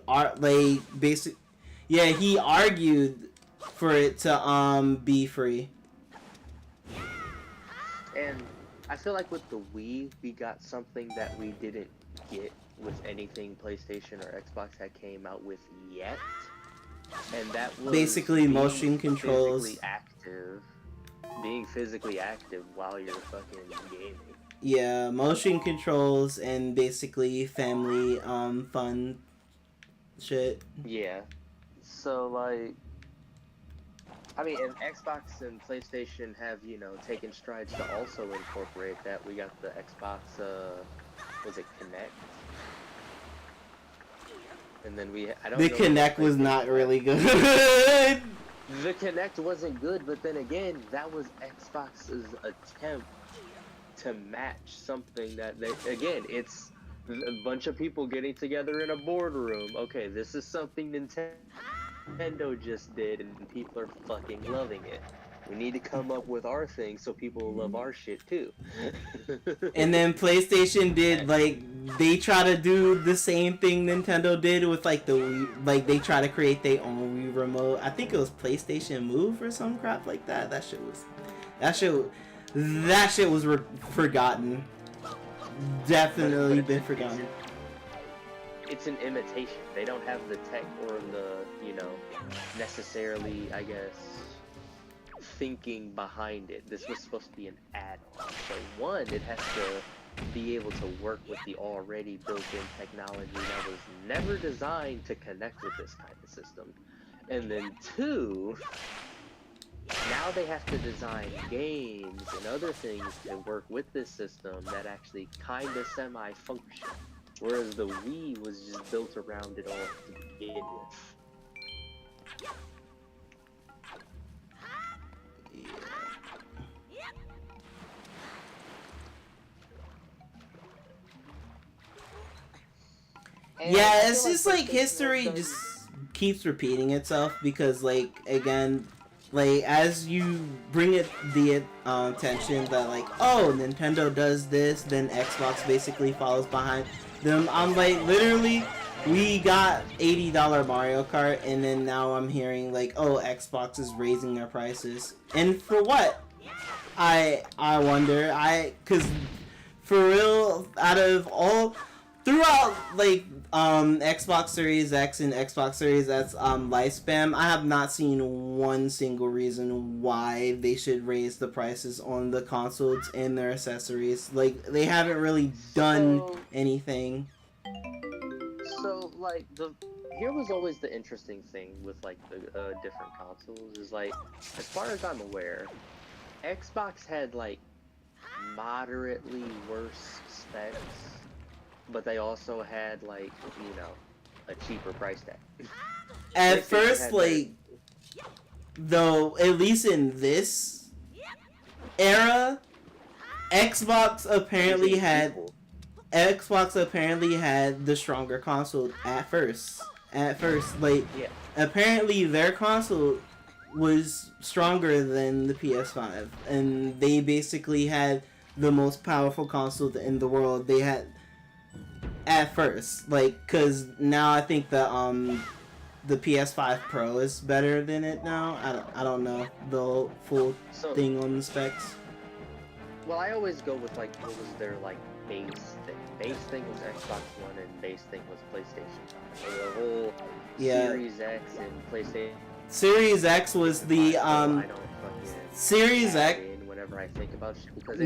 he argued for it to be free. And I feel like with the Wii, we got something that we didn't get with anything PlayStation or Xbox that came out with yet. And that was basically motion controls. Being physically active while you're fucking gaming. Yeah, motion controls and basically family fun shit. Yeah. So like, I mean, and Xbox and PlayStation have, taken strides to also incorporate that. We got the Xbox, was it Kinect? And then the Kinect was not really good. The Kinect wasn't good, but then again, that was Xbox's attempt to match something that it's a bunch of people getting together in a boardroom. Okay, this is something Nintendo just did, and people are fucking loving it. We need to come up with our thing so people will love our shit too. And then PlayStation did, like, they try to do the same thing Nintendo did with, like, the Wii, like, they try to create their own Wii remote. I think it was PlayStation Move or some crap like that. That shit was forgotten. Definitely been forgotten. It's an imitation. They don't have the tech or the, necessarily, I guess, thinking behind it. This was supposed to be an add-on. So one, it has to be able to work with the already built-in technology that was never designed to connect with this kind of system. And then two, now they have to design games and other things to work with this system that actually kind of semi-function. Whereas the Wii was just built around it all to begin with. Yeah, it's just like history just keeps repeating itself because, like, again, like, as you bring it the attention that, like, oh, Nintendo does this, then Xbox basically follows behind them. I'm like, literally, we got $80 Mario Kart, and then now I'm hearing, like, oh, Xbox is raising their prices. And for what? I wonder. Because, for real, out of all... Throughout, like, Xbox Series X and Xbox Series S lifespan, I have not seen one single reason why they should raise the prices on the consoles and their accessories. Like, they haven't really done anything. So, like, here was always the interesting thing with, like, the different consoles, is, like, as far as I'm aware, Xbox had, like, moderately worse specs, but they also had, like, a cheaper price tag. At first, like, though, at least in this era, Xbox apparently had the stronger console at first. Like, apparently their console was stronger than the PS5, and they basically had the most powerful console in the world. They had at first, like, cause now I think the PS5 Pro is better than it now. I don't know the full thing on the specs. Well, I always go with like what was their like base thing. Base thing was Xbox One and base thing was PlayStation 5. So the whole Series X and PlayStation. Series X was the I don't fucking Series X. Whenever I think about shit because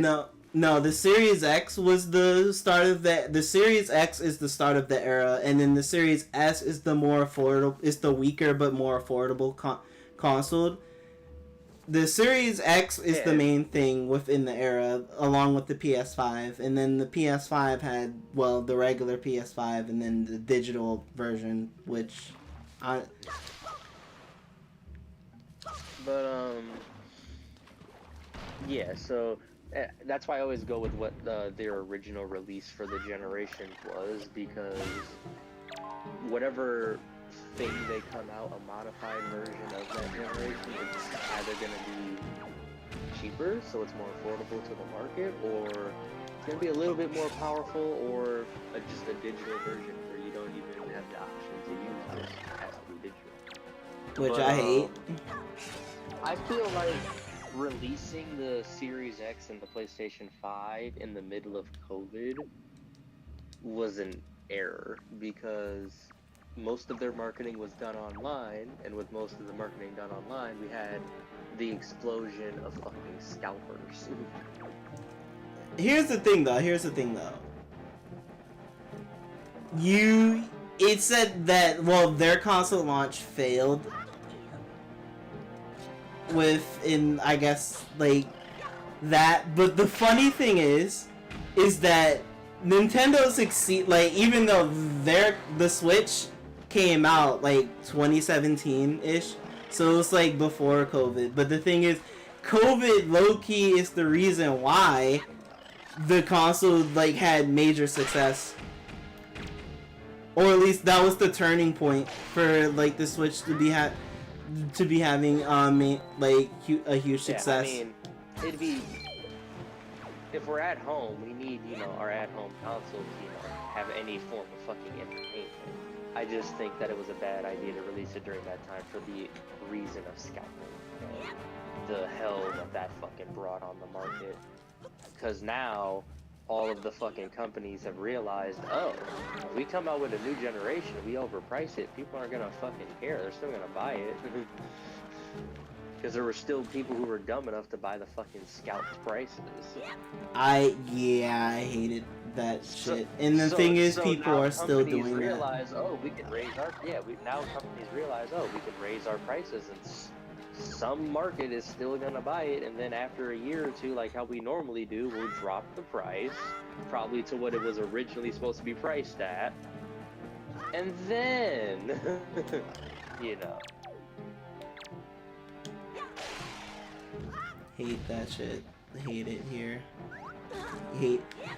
no, the Series X was the start of the Series X is the start of the era, and then the Series S is the more affordable, is the weaker but more affordable console. The Series X is the main thing within the era, along with the PS5, and then the PS5 had, well, the regular PS5, and then the digital version, which yeah, so that's why I always go with what their original release for the generation was, because whatever thing they come out, a modified version of that generation, it's either going to be cheaper, so it's more affordable to the market, or it's going to be a little bit more powerful, or just a digital version where you don't even have the option to use this. It has to be digital. Which I hate. I feel like releasing the Series X and the PlayStation 5 in the middle of COVID was an error, because most of their marketing was done online, and with most of the marketing done online, we had the explosion of fucking scalpers. Here's the thing though. It said that, well, their console launch failed within, I guess, like, that, but the funny thing is that Nintendo succeed, like, even though the Switch came out, like, 2017-ish, so it was, like, before COVID, but the thing is, COVID, low-key, is the reason why the console, like, had major success. Or at least that was the turning point for, like, the Switch to be having like a huge success. Yeah, I mean, it'd be, if we're at home, we need, our at-home consoles, have any form of fucking entertainment. I just think that it was a bad idea to release it during that time for the reason of scalping. The hell that fucking brought on the market. Because now, all of the fucking companies have realized, oh, if we come out with a new generation, we overprice it, people aren't gonna fucking care, they're still gonna buy it. Because there were still people who were dumb enough to buy the fucking scalped prices. I hated that shit. And the thing is, people are still doing realize, that. Oh, we can raise our, now companies realize, oh, we can raise our prices, and some market is still gonna buy it, and then after a year or two, like how we normally do, we'll drop the price, probably to what it was originally supposed to be priced at, and then, Hate that shit. Hate it here.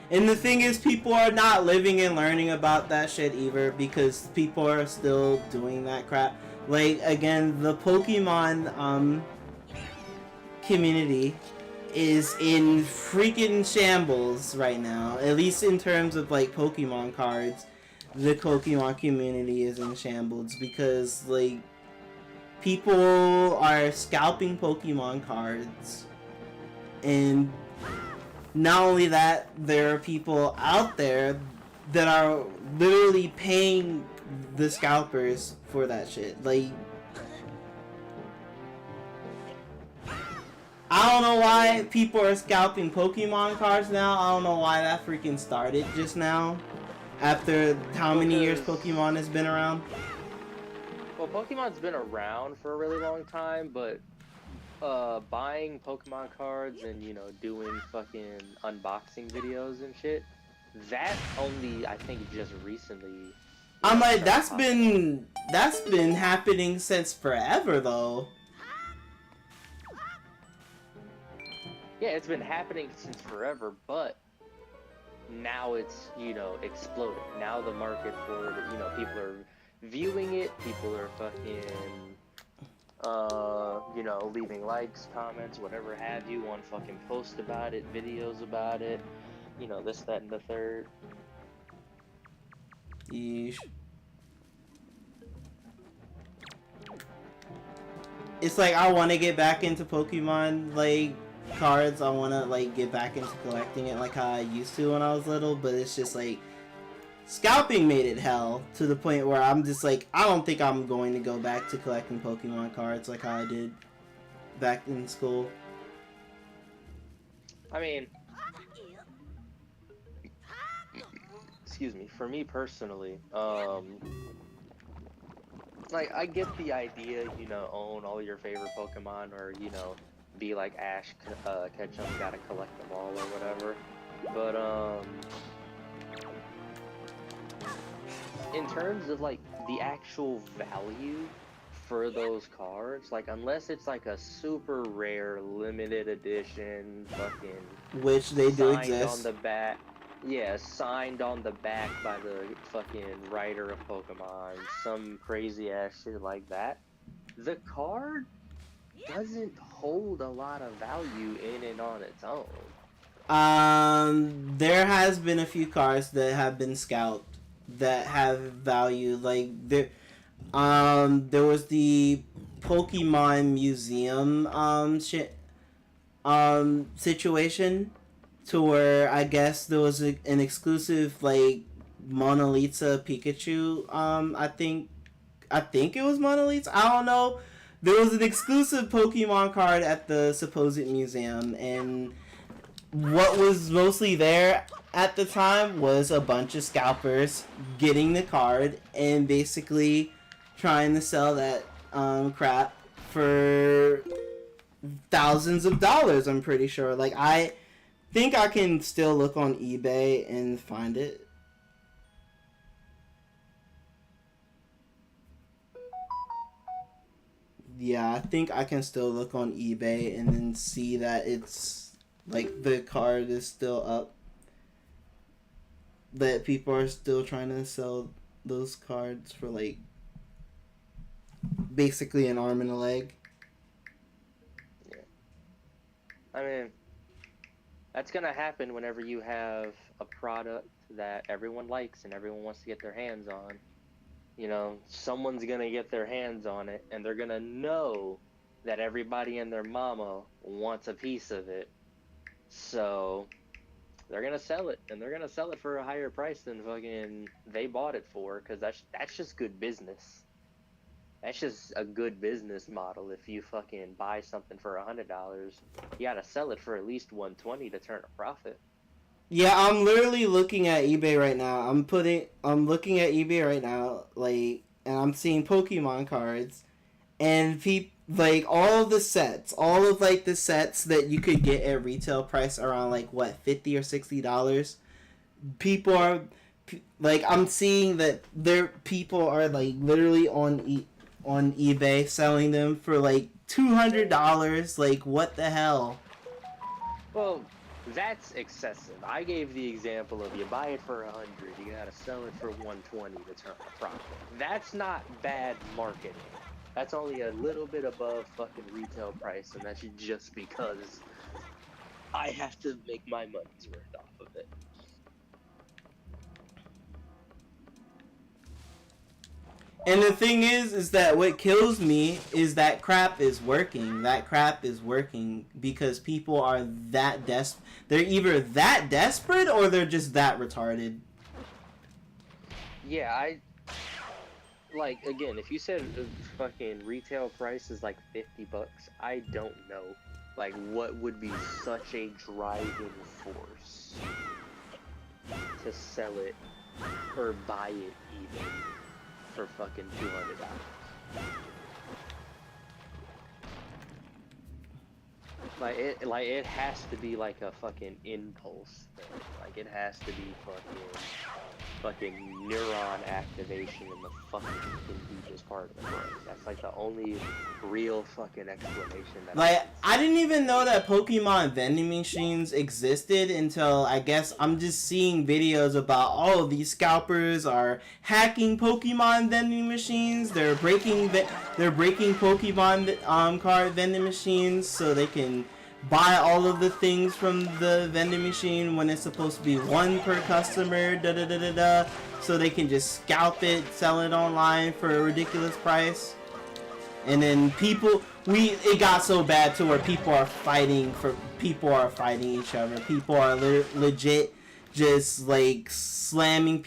And the thing is, people are not living and learning about that shit either, because people are still doing that crap. Like, again, the Pokemon community is in freaking shambles right now. At least in terms of, like, Pokemon cards, the Pokemon community is in shambles because, like, people are scalping Pokemon cards, and not only that, there are people out there that are literally paying the scalpers for that shit. Like, I don't know why people are scalping Pokemon cards now. I don't know why that freaking started just now, after how many years Pokemon has been around. Well, Pokemon's been around for a really long time, but buying Pokemon cards and, doing fucking unboxing videos and shit, that only, I think, just recently. I'm like, that's been happening since forever, though. Yeah, it's been happening since forever, but now it's, exploding. Now the market for it, people are viewing it, people are fucking You know, leaving likes, comments, whatever have you on fucking posts about it, videos about it, you know, this, that, and the third. Yeesh. It's like I want to get back into Pokemon like cards. I want to like get back into collecting it like how I used to when I was little, but it's just like scalping made it hell to the point where I'm just like I don't think I'm going to go back to collecting Pokemon cards like how I did back in school. I mean, excuse me, for me personally, like, I get the idea, you know, own all your favorite Pokemon, or, you know, be like Ash, catch them, gotta collect them all, or whatever. But, in terms of, like, the actual value for those cards, like, unless it's, like, a super rare, limited edition, fucking, Which they do signed on exist. the back, yeah, signed on the back by the fucking writer of Pokemon, some crazy ass shit like that, the card doesn't hold a lot of value in and on its own. There has been a few cards that have been scalped that have value. Like there was the Pokemon Museum situation to where I guess there was an exclusive like Mona Lisa Pikachu. I think it was Mona Lisa. I don't know. There was an exclusive Pokemon card at the supposed museum, and what was mostly there at the time was a bunch of scalpers getting the card and basically trying to sell that crap for thousands of dollars. I'm pretty sure. Like I think I can still look on eBay and find it. Yeah, I think I can still look on eBay and then see that it's like the card is still up. That people are still trying to sell those cards for like basically an arm and a leg. Yeah. I mean, that's gonna happen whenever you have a product that everyone likes and everyone wants to get their hands on. You know, someone's gonna get their hands on it, and they're gonna know that everybody and their mama wants a piece of it. So they're gonna sell it, and they're gonna sell it for a higher price than fucking they bought it for, because that's just good business. That's just a good business model. If you fucking buy something for $100, you gotta sell it for at least 120 to turn a profit. Yeah, I'm literally looking at eBay right now. I'm looking at eBay right now, like, and I'm seeing Pokemon cards, and like all of like the sets that you could get at retail price around like what $50 or $60. People are like I'm seeing that people are like literally on eBay selling them for like $200. Like what the hell? Well, that's excessive. I gave the example of you buy it for 100, you gotta sell it for 120 to turn a profit. That's not bad marketing. That's only a little bit above fucking retail price, and that's just because I have to make my money's worth off of it. And the thing is that what kills me is that crap is working. That crap is working because people are that they're either that desperate or they're just that retarded. Yeah, like, again, if you said fucking retail price is like $50, I don't know. Like, what would be such a driving force to sell it or buy it even for fucking $200? Like it has to be like a fucking impulse thing. Like it has to be fucking fucking neuron activation in the fucking contagious part of the brain. That's like the only real fucking explanation that Like, I I didn't even know that Pokemon vending machines existed until I guess I'm just seeing videos about, oh, these scalpers are hacking Pokemon vending machines. They're breaking Pokemon card vending machines so they can buy all of the things from the vending machine when it's supposed to be one per customer. Da da da da da. So they can just scalp it, sell it online for a ridiculous price. And then it got so bad to where people are fighting each other. People are legit just like slamming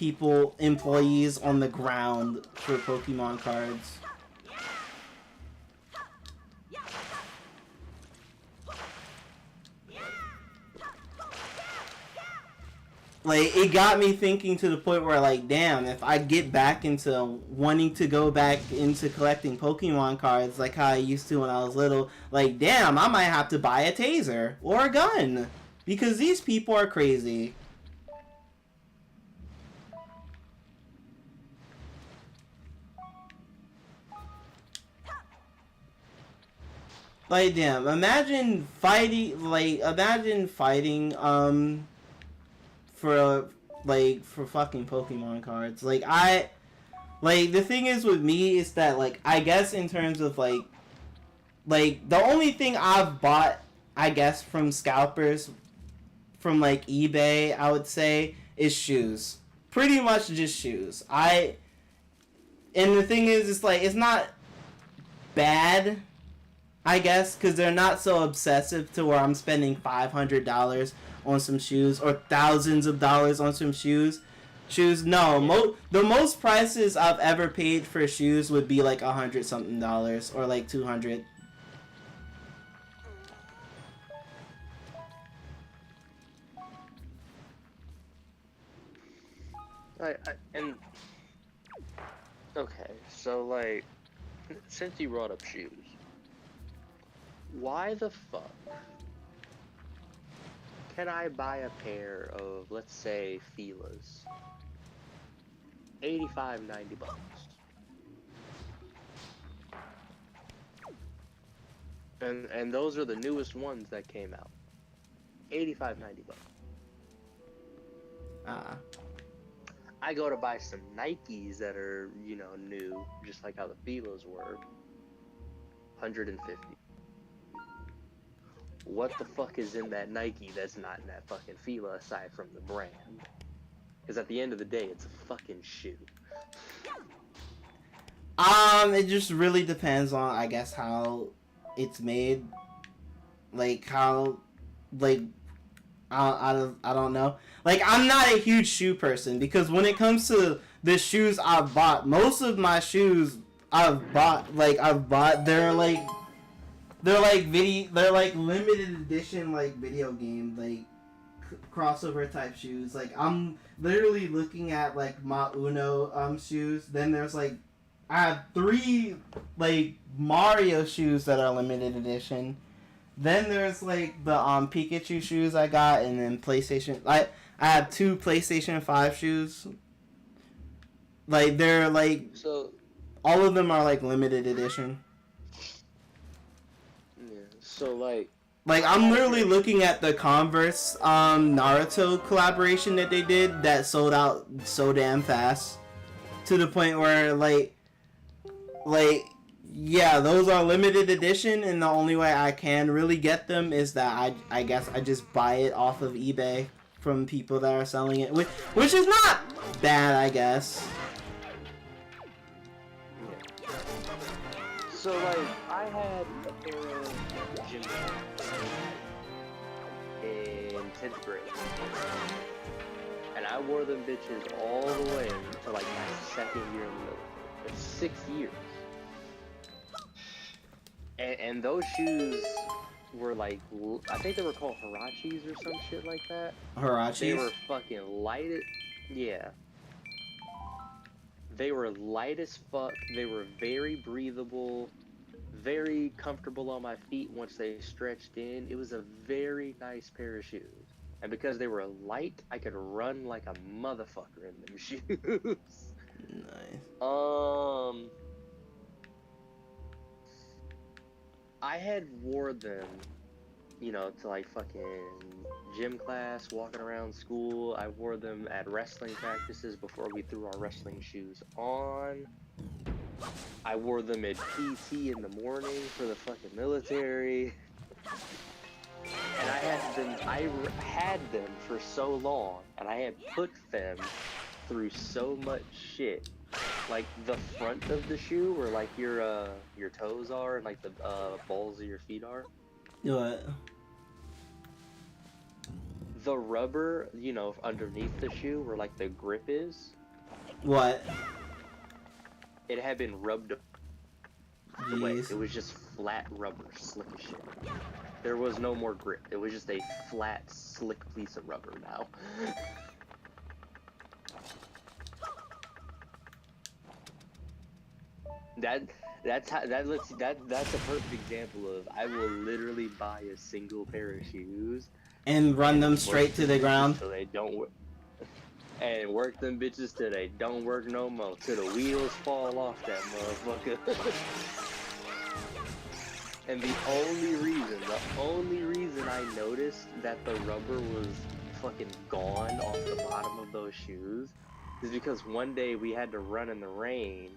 employees on the ground for Pokemon cards. Like, it got me thinking to the point where, like, damn, if I get back into wanting to go back into collecting Pokemon cards like how I used to when I was little, like, damn, I might have to buy a taser or a gun because these people are crazy. Like, damn, imagine fighting for fucking Pokemon cards. Like, the thing is with me is that, like, I guess in terms of like the only thing I've bought, I guess, from scalpers from like eBay, I would say, is shoes. Pretty much just shoes. And the thing is, it's like, it's not bad, I guess, because they're not so obsessive to where I'm spending $500 on some shoes or thousands of dollars on some shoes. No, the most prices I've ever paid for shoes would be like $100 something or like $200. and okay, so like, since you brought up shoes, why the fuck can I buy a pair of, let's say, Fila's, 85, 90 bucks? And those are the newest ones that came out. 85, 90 bucks. I go to buy some Nikes that are, you know, new, just like how the Fila's were. 150. What the fuck is in that Nike that's not in that fucking Fila aside from the brand? Because at the end of the day, it's a fucking shoe. It just really depends on, I guess, how it's made. Like, how, like, I don't know. Like, I'm not a huge shoe person because when it comes to the shoes I've bought, most of my shoes they're limited edition, like, video game, like, crossover type shoes. Like, I'm literally looking at, like, my Uno shoes. Then there's, like, I have 3, like, Mario shoes that are limited edition. Then there's, like, the Pikachu shoes I got, and then PlayStation. I have 2 PlayStation 5 shoes. Like, they're, like, so all of them are, like, limited edition. Yeah, so, like, I'm literally looking at the Converse Naruto collaboration that they did that sold out so damn fast. To the point where, yeah, those are limited edition, and the only way I can really get them is that I guess I just buy it off of eBay from people that are selling it, which is not bad, I guess. yeah. So, like, I had a pair of gym pants in 10th grade. And I wore them bitches all the way to, like, my second year in the military. It's 6 years. And those shoes were like, I think they were called Hirachis or some shit like that. Hirachis? They were fucking light. Yeah. They were light as fuck. They were very breathable, very comfortable on my feet once they stretched in. It was a very nice pair of shoes. And because they were light, I could run like a motherfucker in them shoes. Nice. I had wore them, you know, to like fucking gym class, walking around school. I wore them at wrestling practices before we threw our wrestling shoes on. I wore them at PT in the morning for the fucking military. And I had them for so long, and I had put them through so much shit. Like the front of the shoe, where like your toes are, and like the balls of your feet are. What? The rubber, you know, underneath the shoe, where like the grip is. What? It had been rubbed away. Jeez. It was just flat rubber, slick as shit. There was no more grip. It was just a flat, slick piece of rubber now. That's a perfect example of I will literally buy a single pair of shoes And run them straight to the ground. so they don't work, and work them bitches till they don't work no more, till the wheels fall off that motherfucker. And the only reason I noticed that the rubber was fucking gone off the bottom of those shoes is because one day we had to run in the rain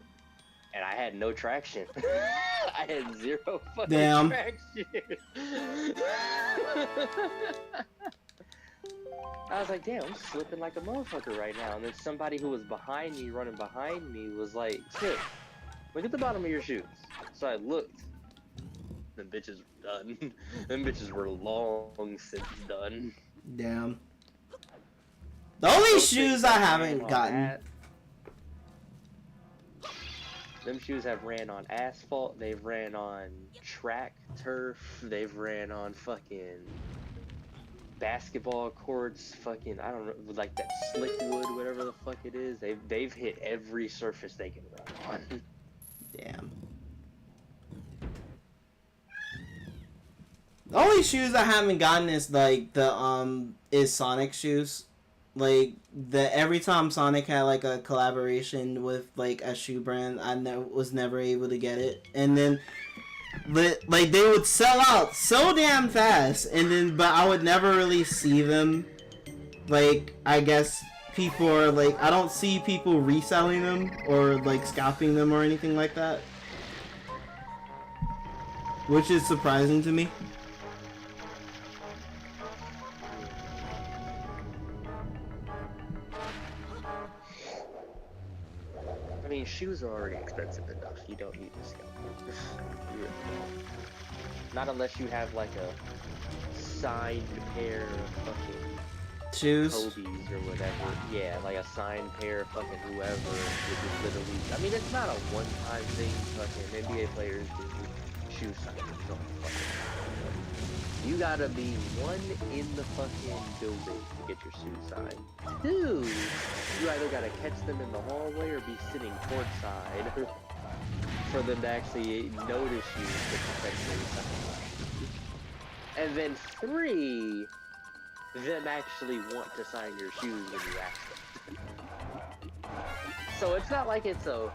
and I had no traction. I had zero fucking traction. I was like, damn, I'm slipping like a motherfucker right now. And then somebody who was behind me, running behind me, was like, Skip, look at the bottom of your shoes. So I looked. Them bitches were done. Them bitches were long since done. Damn. The only shoes I haven't gotten. Them shoes have ran on asphalt. They've ran on track, turf. They've ran on fucking basketball courts. Fucking, I don't know, like that slick wood, whatever the fuck it is. They've hit every surface they can run on. Damn. The only shoes I haven't gotten is like is Sonic shoes. Like every time Sonic had like a collaboration with like a shoe brand, I was never able to get it. And then like they would sell out so damn fast, and then but I would never really see them. Like I guess people are like, I don't see people reselling them or like scalping them or anything like that, which is surprising to me. I mean, shoes are already expensive enough. You don't need to scalp them. Not unless you have like a signed pair of fucking Shoes? Kobe's or whatever. Yeah, like a signed pair of fucking whoever, which is literally, I mean, it's not a one-time thing. Fucking NBA players do shoe signings on fucking. You gotta be one in the fucking building to get your shoe signed. Two, you either gotta catch them in the hallway or be sitting courtside for them to actually notice you to potentially sign. And then three, them actually want to sign your shoes when you ask them. So it's not like it's a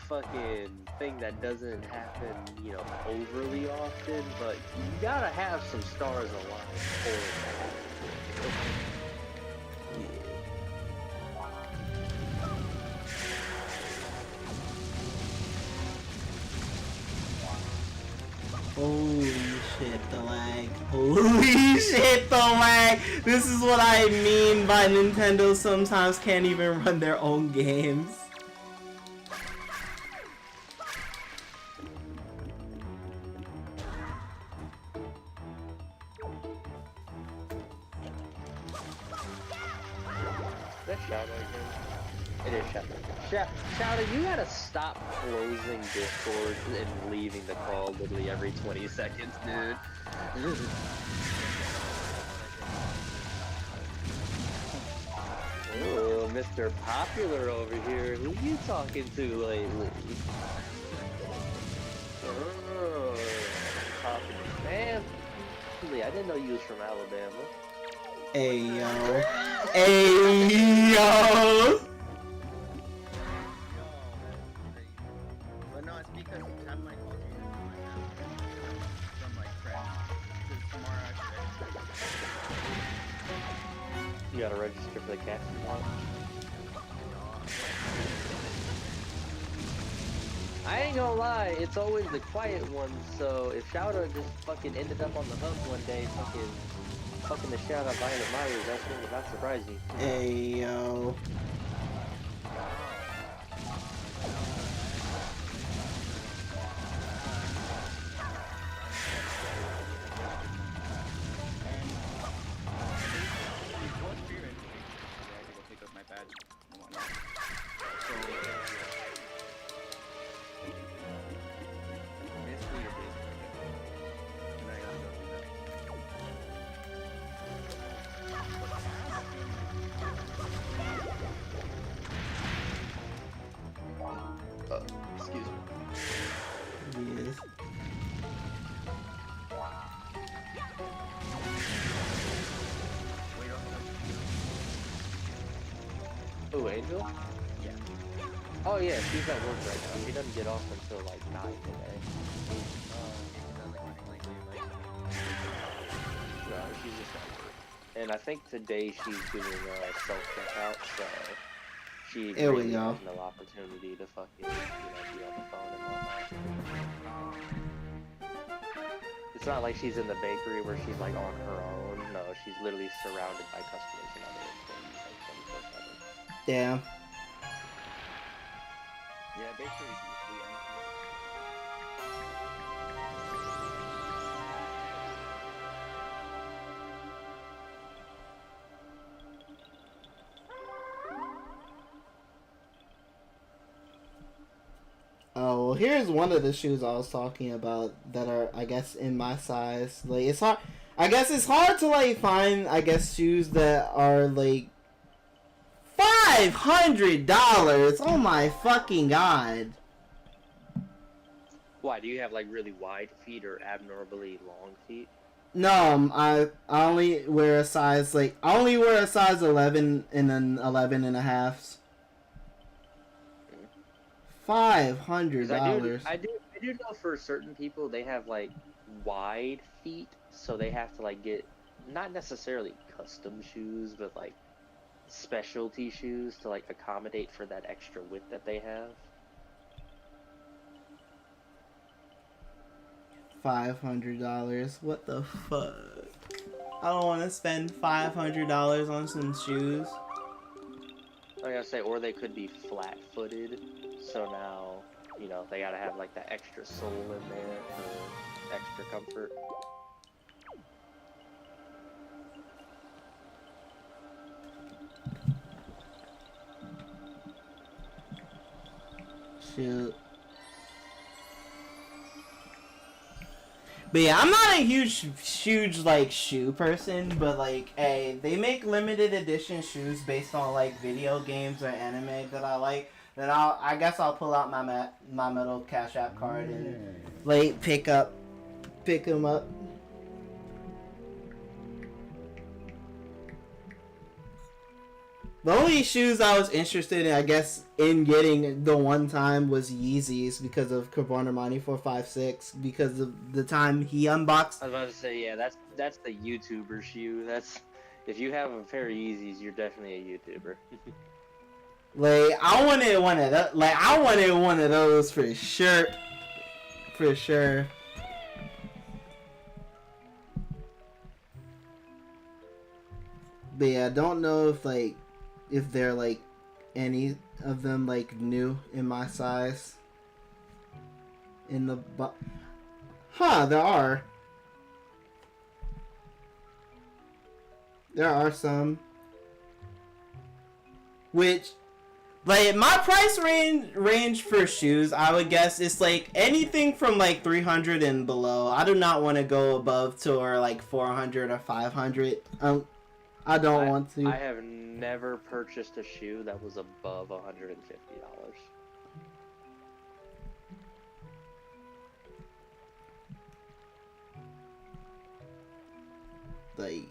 fucking thing that doesn't happen, you know, overly often, but you gotta have some stars aligned for it. Holy shit, the lag. Holy shit, the lag! This is what I mean by Nintendo sometimes can't even run their own games. That's Shadow again. It is Shadow. Shadow, you gotta stop closing Discord and leaving the call literally every 20 seconds, dude. Oh, Mr. Popular over here. Who you talking to lately? Oh, Popular family. I didn't know you was from Alabama. Hey yo. Hey yo. But no, it's because half my calls are usually from my family, from like friends. Because tomorrow I have to register. You gotta register for the cat tomorrow. I ain't gonna lie, it's always the quiet ones, so if Shouta just fucking ended up on the hub one day, fucking the shit out of Violet Myers, that would not surprise you. Hey yo. Excuse me. Yes. Oh, Angel? Yeah. Oh yeah, she's at work right now. She doesn't get off until like 9 today. No, she's just at work. And I think today she's doing self-checkout, so she There we really go. has no opportunity to fucking, be on the phone and whatnot. It's not like she's in the bakery where she's like on her own. No, she's literally surrounded by customers and other employees like 24/7. Damn. Yeah, bakery is usually empty. Oh, well, here's one of the shoes I was talking about that are, I guess, in my size. Like, it's hard. I guess it's hard to like find, I guess, shoes that are like $500. Oh my fucking god. Why, do you have like really wide feet or abnormally long feet? No, I only wear a size I only wear a size 11 and then 11 and a halves. $500. I do know for certain people they have like wide feet, so they have to like get not necessarily custom shoes, but like specialty shoes to like accommodate for that extra width that they have. $500. What the fuck? I don't want to spend $500 on some shoes. I gotta say, or they could be flat-footed, so now they gotta have like that extra sole in there for extra comfort. Shoot. But yeah, I'm not a huge like shoe person, but like, hey, they make limited edition shoes based on like video games or anime that I like. Then I guess I'll pull out my metal Cash App card and like pick them up. The only shoes I was interested in, I guess, in getting the one time was Yeezys because of Carbonamani 456 because of the time he unboxed. I was about to say, yeah, that's the YouTuber shoe. That's if you have a pair of Yeezys, you're definitely a YouTuber. Like I wanted one of those for sure, for sure. But yeah, I don't know if they're like any of them like new in my size. In the there are. There are some. Which, like, my price range for shoes, I would guess, is like anything from like 300 and below. I do not want to go above to or like 400 or 500. I don't want to. I have never purchased a shoe that was above $150. Like,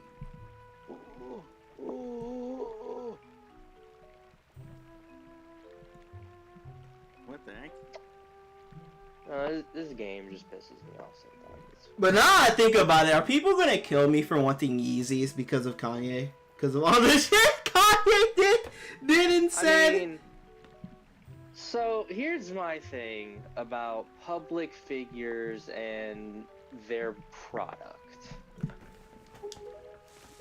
think. This game just pisses me off sometimes. But now I think about it, are people gonna kill me for wanting Yeezys because of Kanye? Because of all the shit Kanye did and said? I mean, so here's my thing about public figures and their product.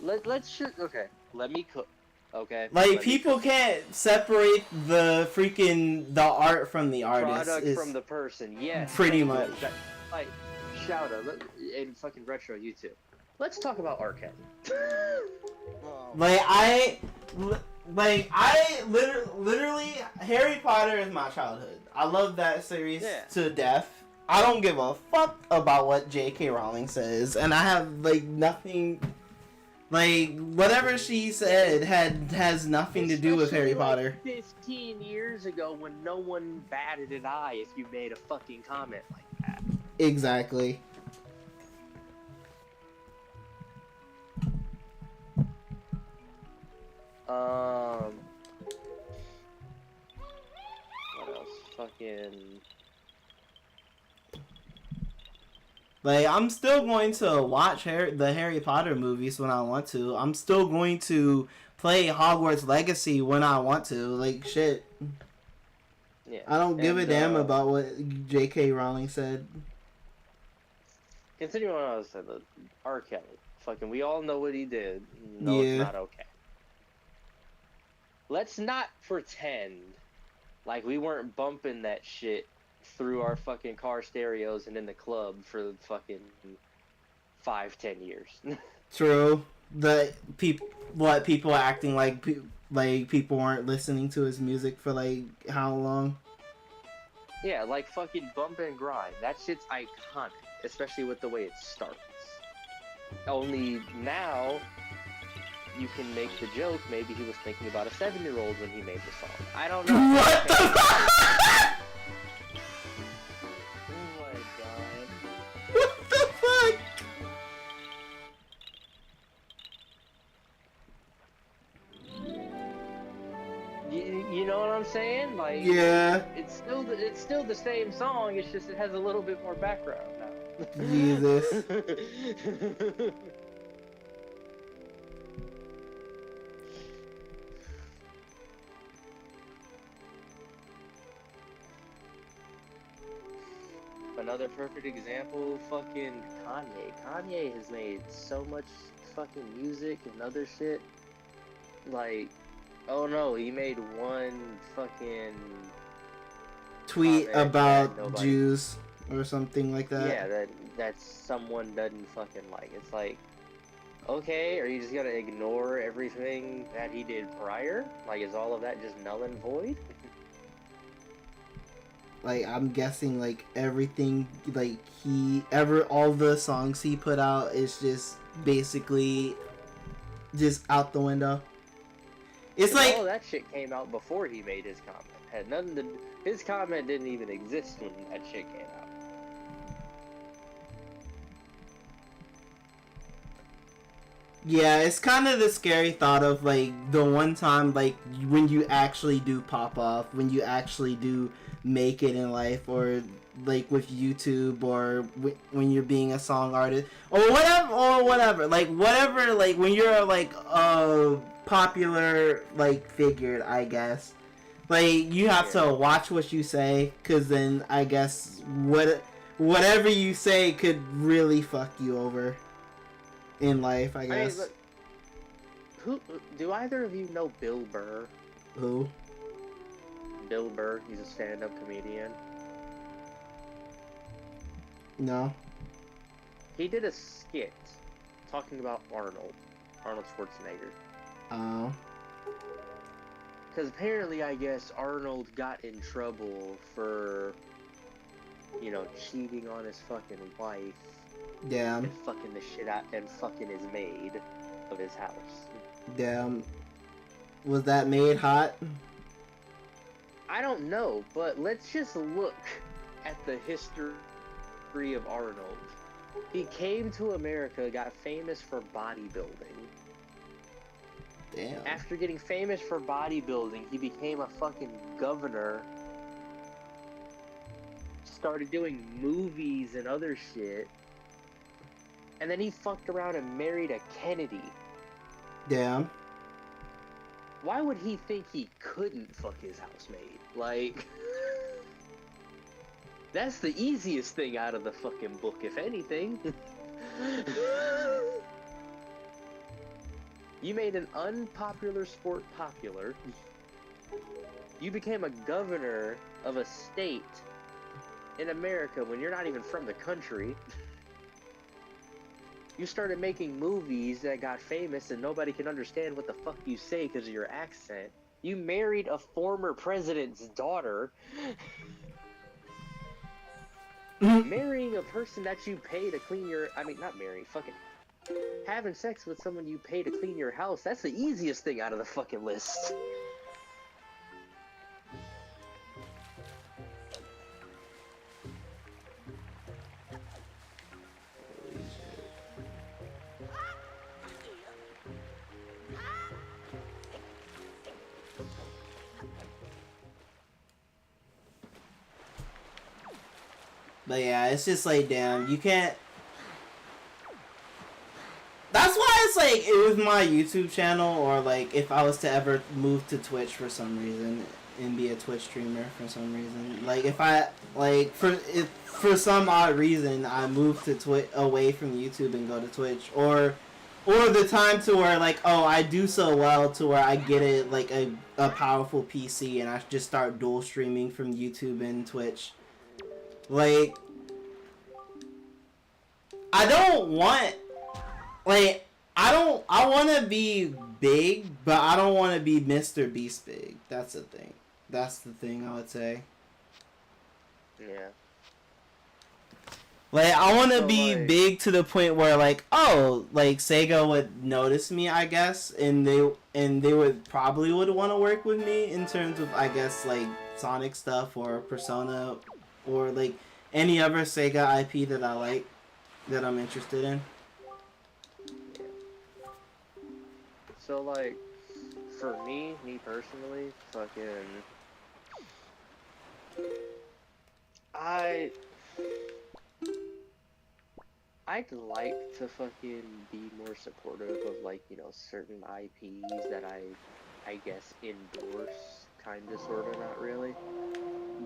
Okay, let me cook. Okay. Like, people can't separate the art from the artist. Product from the person, yes. Pretty much. Like, shout out, and fucking retro you too. Let's talk about R. Kelly. Literally, Harry Potter is my childhood. I love that series to death. I don't give a fuck about what J.K. Rowling says, and I have, like, nothing... Like, whatever she said has nothing to do with Harry Potter. 15 years ago when no one batted an eye if you made a fucking comment like that. Exactly. What else? Fucking... Like, I'm still going to watch the Harry Potter movies when I want to. I'm still going to play Hogwarts Legacy when I want to. Like, shit. Yeah. I don't give a damn about what J.K. Rowling said. Continuing on what I was saying, R. Kelly. Fucking, we all know what he did. No, it's not okay. Let's not pretend like we weren't bumping that shit through our fucking car stereos and in the club for fucking 5-10 years. True. People acting like people weren't listening to his music for like how long? Yeah, like fucking Bump and Grind. That shit's iconic, especially with the way it starts. Only now you can make the joke maybe he was thinking about a 7-year-old when he made the song. I don't know. What the fuck? What the fuck? You know what I'm saying? Like, yeah, it's still the same song. It's just it has a little bit more background now. Jesus. Another perfect example, fucking Kanye. Kanye has made so much fucking music and other shit. Like, oh no, he made one fucking tweet about Jews or something like that. Yeah, that someone doesn't fucking like. It's like, okay, are you just gonna ignore everything that he did prior? Like, is all of that just null and void? Like, I'm guessing, like, everything, like, all the songs he put out is just basically just out the window. It's like... all that shit came out before he made his comment. Had nothing to... His comment didn't even exist when that shit came out. Yeah, it's kind of the scary thought of, like, the one time, like, when you actually do pop off, when you actually do make it in life, or like with YouTube, or when you're being a song artist, or whatever, like when you're like a popular like figure, I guess, like you have to watch what you say, because then I guess whatever you say could really fuck you over in life, I guess. I mean, who do either of you know Bill Burr? Who? Bill Burr, he's a stand-up comedian. No. He did a skit talking about Arnold Schwarzenegger. Oh. Because apparently, I guess, Arnold got in trouble for, you know, cheating on his fucking wife. Damn. And fucking the shit out, and fucking his maid of his house. Damn. Was that maid hot? I don't know, but let's just look at the history of Arnold. He came to America, got famous for bodybuilding. Damn. After getting famous for bodybuilding, he became a fucking governor started doing movies and other shit. And then he fucked around and married a Kennedy. Damn. Why would he think he couldn't fuck his housemaid? Like, that's the easiest thing out of the fucking book, if anything. You made an unpopular sport popular. You became a governor of a state in America when you're not even from the country. You started making movies that got famous and nobody can understand what the fuck you say because of your accent. You married a former president's daughter. Marrying a person that you pay to clean your... I mean, not marrying, fucking... Having sex with someone you pay to clean your house, that's the easiest thing out of the fucking list. But yeah, it's just like, damn, you can't... That's why it's like, with my YouTube channel, or like, if I was to ever move to Twitch for some reason, and be a Twitch streamer for some reason, like, if I, like, if for some odd reason, I move to Twitch, away from YouTube and go to Twitch, or the time to where, like, oh, I do so well to where I get it, like, a powerful PC, and I just start dual streaming from YouTube and Twitch. Like, I don't want, like, I want to be big, but I don't want to be Mr. Beast big. That's the thing. That's the thing I would say. Yeah. Like, I want to So, be like... big to the point where, like, oh, like, Sega would notice me, I guess, and they would probably would want to work with me in terms of, I guess, like, Sonic stuff or Persona or, like, any other Sega IP that I like, that I'm interested in. So, like, for me personally, fucking... I'd like to fucking be more supportive of, like, you know, certain IPs that I guess endorse, kinda, sorta, not really.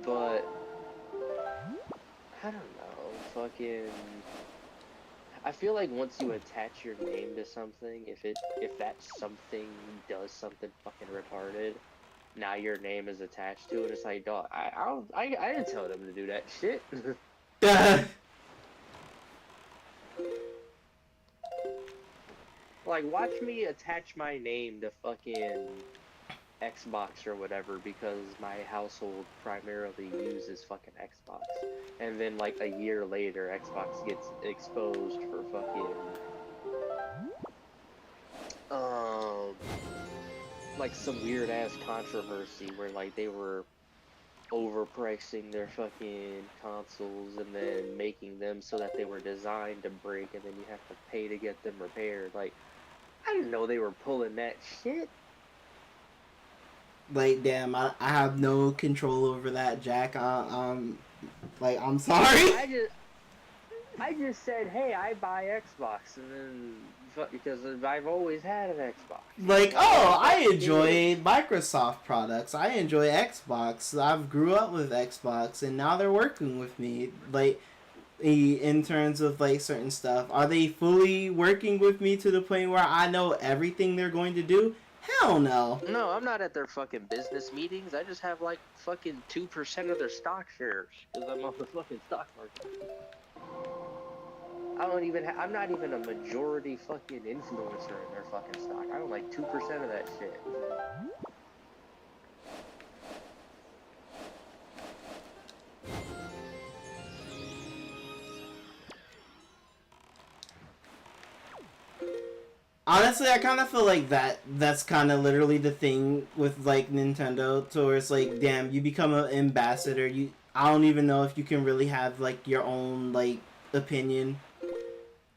But I don't know, fucking... I feel like once you attach your name to something, if that something does something fucking retarded, now your name is attached to it. It's like, dog, I didn't tell them to do that shit. Like, watch me attach my name to fucking Xbox or whatever because my household primarily uses fucking Xbox. And then, like, a year later, Xbox gets exposed for fucking... like, some weird-ass controversy where, like, they were overpricing their fucking consoles and then making them so that they were designed to break and then you have to pay to get them repaired. Like, I didn't know they were pulling that shit. Like, damn, I have no control over that, Jack. Like, I'm sorry. I just said, hey, I buy Xbox, and then because I've always had an Xbox. Like, oh, I enjoy Microsoft products. I enjoy Xbox. I've grew up with Xbox, and now they're working with me. Like, in terms of, like, certain stuff. Are they fully working with me to the point where I know everything they're going to do? Hell no. No, I'm not at their fucking business meetings. I just have, like, fucking 2% of their stock shares, because I'm on the fucking stock market. I'm not even a majority fucking influencer in their fucking stock. I own like 2% of that shit. Honestly, I kind of feel like that's kind of literally the thing with, like, Nintendo, to where it's like, damn, you become an ambassador. I don't even know if you can really have, like, your own, like, opinion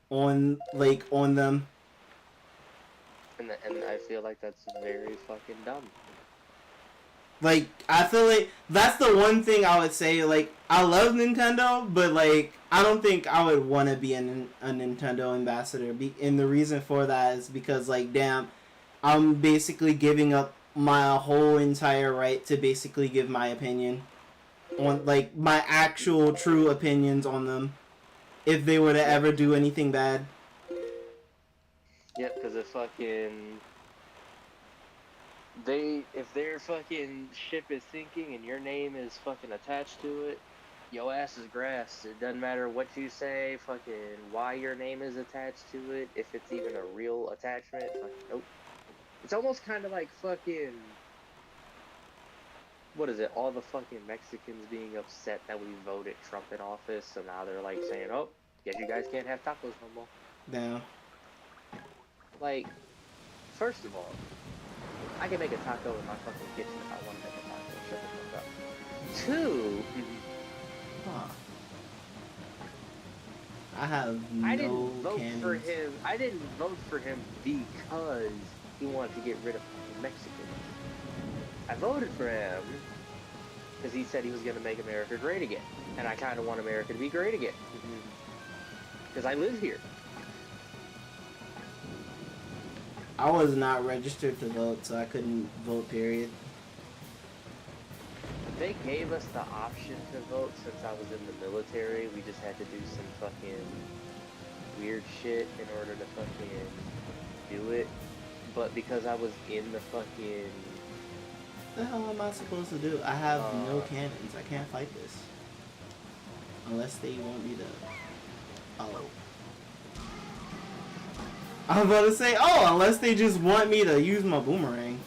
on them. And I feel like that's very fucking dumb. Like, I feel like that's the one thing I would say. Like, I love Nintendo, but like, I don't think I would want to be a Nintendo ambassador. And the reason for that is because, like, damn, I'm basically giving up my whole entire right to basically give my opinion on, like, my actual true opinions on them if they were to ever do anything bad. Yep, because if their fucking ship is sinking and your name is fucking attached to it, your ass is grass. It doesn't matter what you say, fucking why your name is attached to it, if it's even a real attachment. Fucking nope. It's almost kind of like fucking, what is it? All the fucking Mexicans being upset that we voted Trump in office, so now they're like saying, "Oh, guess you guys can't have tacos no more." Now, Like, first of all, I can make a taco in my fucking kitchen if I want to make a taco. Shut the fuck up. Two, huh. I have I no didn't vote cannons. for him. I didn't vote for him because he wanted to get rid of fucking Mexicans. I voted for him because he said he was going to make America great again. And I kind of want America to be great again. Because I live here. I was not registered to vote, so I couldn't vote, period. They gave us the option to vote since I was in the military. We just had to do some fucking weird shit in order to fucking do it. But because I was in the fucking... What the hell am I supposed to do? I have no cannons. I can't fight this. Unless they want me to... Oh. I was about to say, oh, unless they just want me to use my boomerang.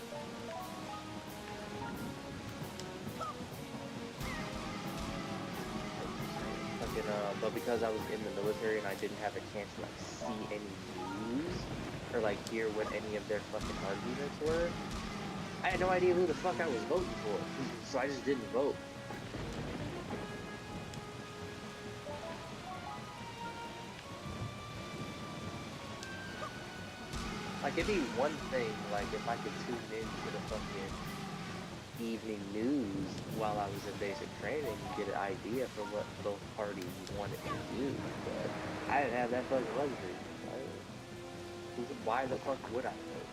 But because I was in the military and I didn't have a chance to like see any news or like hear what any of their fucking arguments were, I had no idea who the fuck I was voting for. So I just didn't vote. Like, it'd be one thing, like, if I could tune into the fucking evening news while I was in basic training and get an idea for what both parties wanted to do, but I didn't have that fucking luxury. Why the fuck would I vote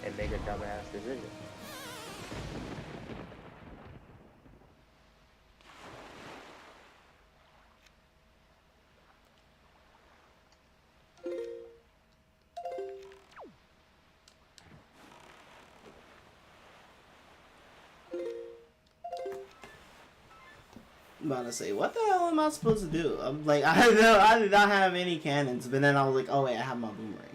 and make a dumbass decision? I'm about to say, what the hell am I supposed to do? I'm like, I did not have any cannons, but then I was like, oh wait, I have my boomerang.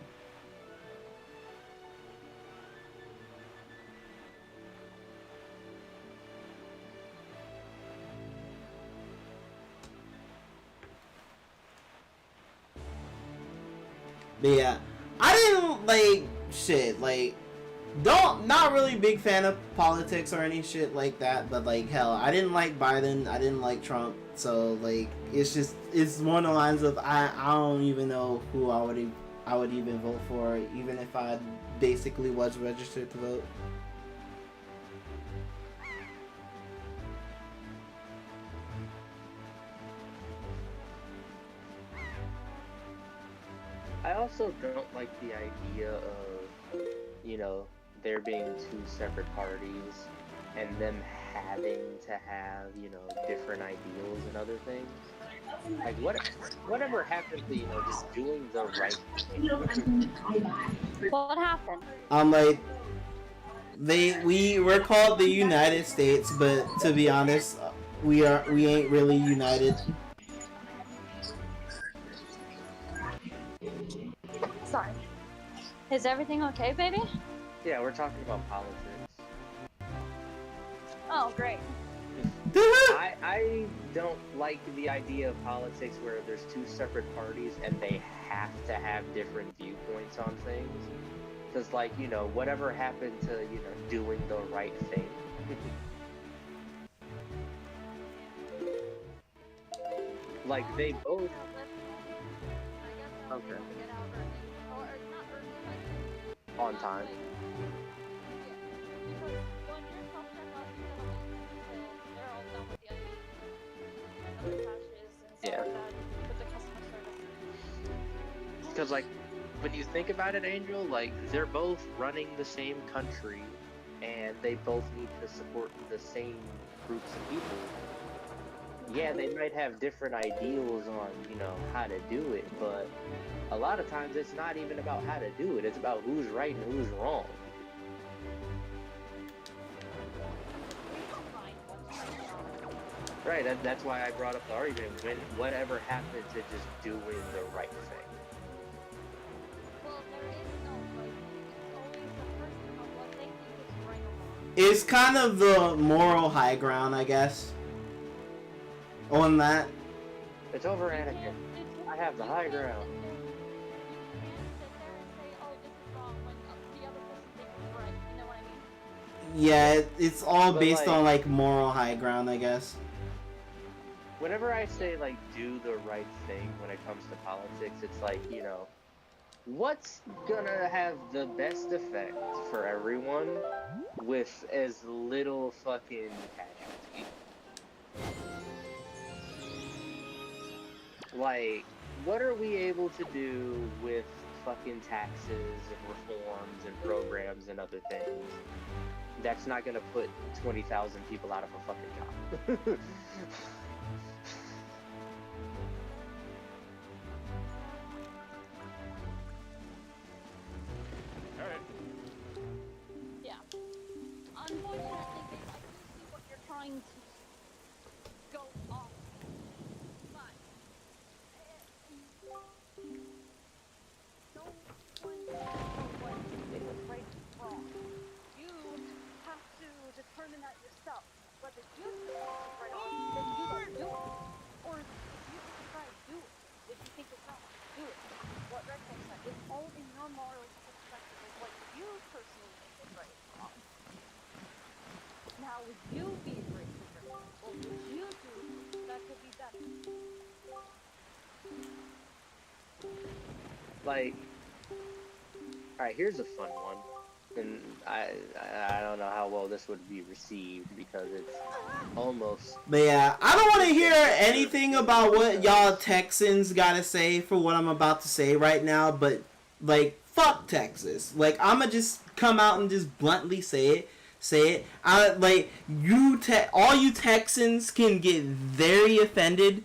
But yeah, I didn't like shit. Like, not really big fan of politics or any shit like that. But like, hell, I didn't like Biden. I didn't like Trump. So like, it's one of the lines of I don't even know who I would even vote for, even if I basically was registered to vote. I also don't like the idea of, you know, there being two separate parties and them having to have, you know, different ideals and other things. Like, whatever happened to, you know, just doing the right thing? What happened? Like, we're called the United States, but to be honest, we ain't really united. Sorry. Is everything okay, baby? Yeah, we're talking about politics. Oh, great. I don't like the idea of politics where there's two separate parties and they have to have different viewpoints on things. Because, like, you know, whatever happened to, you know, doing the right thing? Like, they both... Okay. On time. Because, like, when you think about it, Angel, like, they're both running the same country, and they both need to support the same groups of people. Yeah, they might have different ideals on, you know, how to do it, but a lot of times it's not even about how to do it. It's about who's right and who's wrong. Right, that's why I brought up the argument. When whatever happened to just doing the right thing. Well, there is no right thing. It's always the person on what they think is right or wrong. It's kind of the moral high ground, I guess. On that. It's over, Anakin. I have the high ground. You can't sit there and say, oh, this is wrong when the other person thinks it's right. You know what I mean? Yeah, it's all But, based like, on like moral high ground, I guess. Whenever I say, like, do the right thing when it comes to politics, it's like, you know, what's gonna have the best effect for everyone with as little fucking casualty? Like, what are we able to do with fucking taxes and reforms and programs and other things that's not gonna put 20,000 people out of a fucking job? Yeah. Unfortunately, I do see what you're trying to go off. But no one knows what is right and wrong. You have to determine that yourself. Whether you think it's right or wrong, then you don't do it. Or if you think it's right, do it. If you think it's wrong, do it. What Retro said, it's all in your moral perspective of what you personally think is right and wrong. Now, would you be a great leader? What would you do that could be better? Like, alright, here's a fun one. And I don't know how well this would be received because it's almost... But yeah, I don't want to hear anything about what y'all Texans gotta say for what I'm about to say right now, but, like, fuck Texas. Like, I'ma just come out and just bluntly say it. All you Texans can get very offended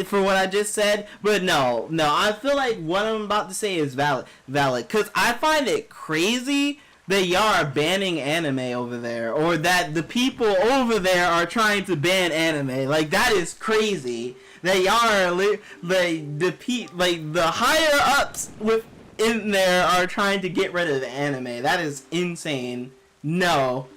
for what I just said, but no, I feel like what I'm about to say is valid, because I find it crazy that y'all are banning anime over there, or that the people over there are trying to ban anime. Like, that is crazy that y'all are the higher ups in there are trying to get rid of anime. That is insane. No,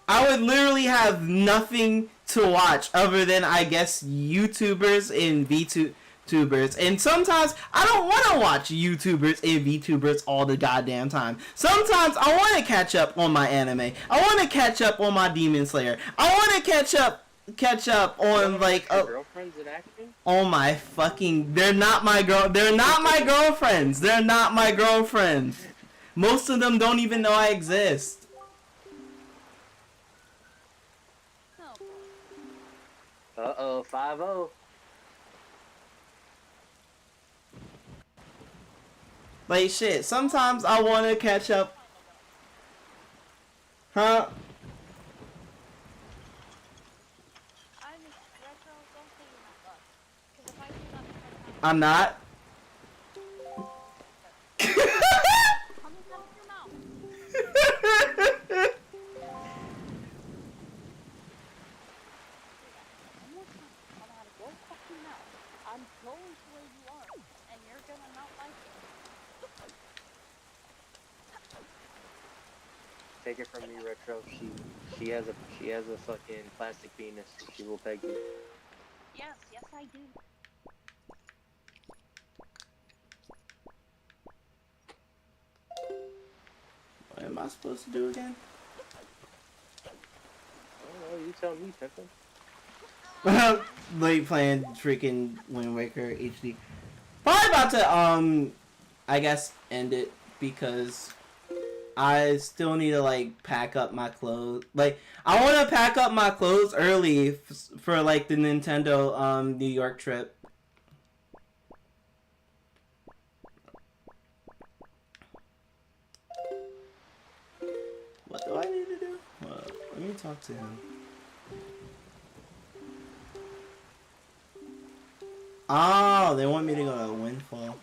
I would literally have nothing to watch other than, I guess, YouTubers and VTubers. And sometimes I don't want to watch YouTubers and VTubers all the goddamn time. Sometimes I want to catch up on my anime. I want to catch up on my Demon Slayer. I want to catch up on, like, girlfriends in action? Oh my fucking, they're not my girlfriends. They're not my girlfriends. Most of them don't even know I exist. Uh-oh, 5-0. Like, shit, sometimes I want to catch up. Huh? I'm not. Take it from me, Retro. She has a fucking plastic penis. She will peg you. Yes, I do. What am I supposed to do again? Oh, you tell me, Pimpin. Like playing freaking Wind Waker HD. Probably about to I guess end it because I still need to like pack up my clothes. Like, I want to pack up my clothes early for like the Nintendo New York trip. What do I need to do? Let me talk to him. Oh, they want me to go to Windfall.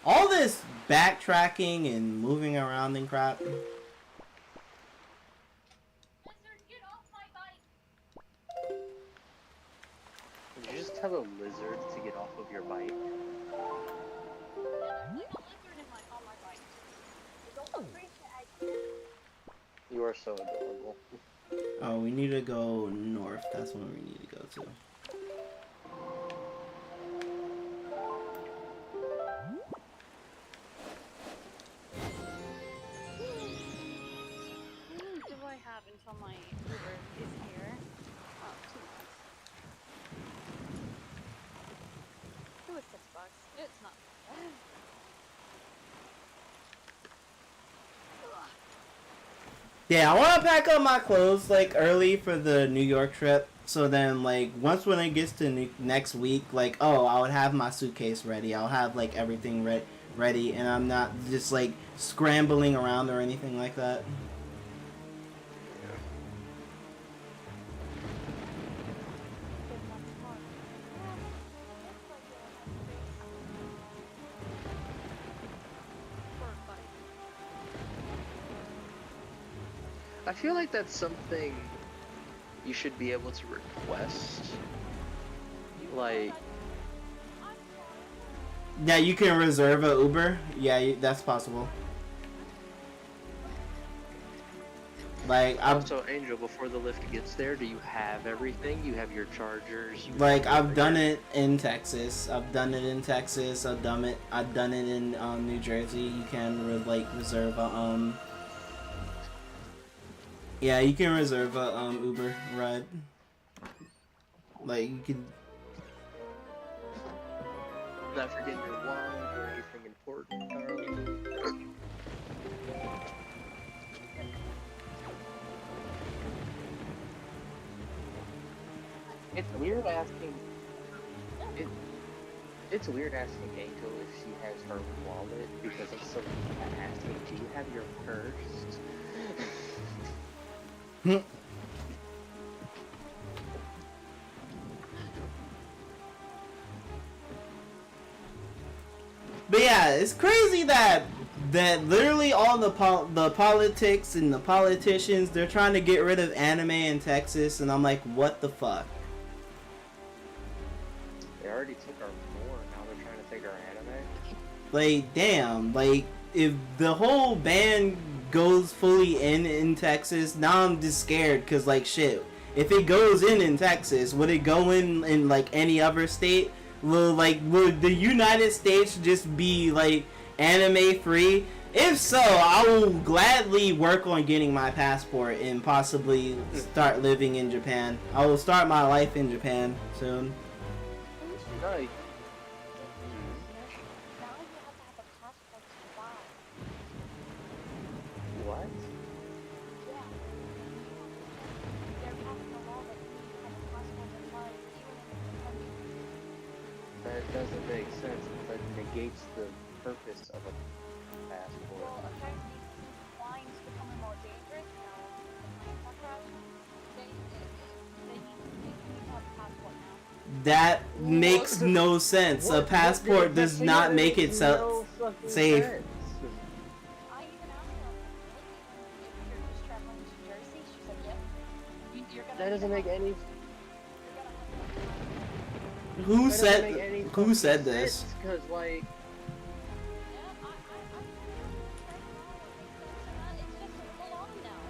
All this backtracking and moving around and crap. Lizard, get off my bike! Did you just tell a lizard to get off of your bike? Yeah, there's like a lizard on my bike. Don't freak the egg. You are so adorable. Oh, we need to go north. That's where we need to go to. How long do I have until my Uber is here? Oh, 2 months. It was $6. It's not bad. Yeah, I want to pack up my clothes like early for the New York trip. So then, like, once when it gets to next week, like, oh, I would have my suitcase ready. I'll have like everything ready, and I'm not just like scrambling around or anything like that. I feel like that's something you should be able to request. Like, Yeah, you can reserve a Uber. Yeah, that's possible. Like also, Angel, before the lift gets there, do you have everything? You have your chargers? You Like have I've done it in Texas. I've done it in Texas. I've done it in New Jersey. You can reserve a Yeah, you can reserve a Uber ride. Like you can. Not forgetting your wallet or anything important, darling. It's weird asking. It's weird asking Angel if she has her wallet because I'm so asking. Do you have your purse? But yeah, it's crazy that literally all the politics and the politicians, they're trying to get rid of anime in Texas, and I'm like, what the fuck? They already took our lore, now they're trying to take our anime? Like, damn, like, if the whole ban goes fully in Texas, now I'm just scared, because, like, shit, if it goes in Texas, would it go in like, any other state? Would the United States just be, like, anime free? If so, I will gladly work on getting my passport and possibly start living in Japan. I will start my life in Japan soon. Nice. Now you have to have a passport to fly. What? Yeah. They're passing a law that you need to have a passport to fly even in the country. That doesn't make sense. That negates the purpose of a passport. Well, apparently flying's becoming more dangerous now. They need to have a passport now. That makes no sense. A passport does not make it safe. I even asked them, like, even if you're just traveling to Jersey, she said, yep. You're gonna That doesn't make any. you're gonna have Who That doesn't make said any who said fucking this? sense, 'cause, like, yeah, it's just a law now.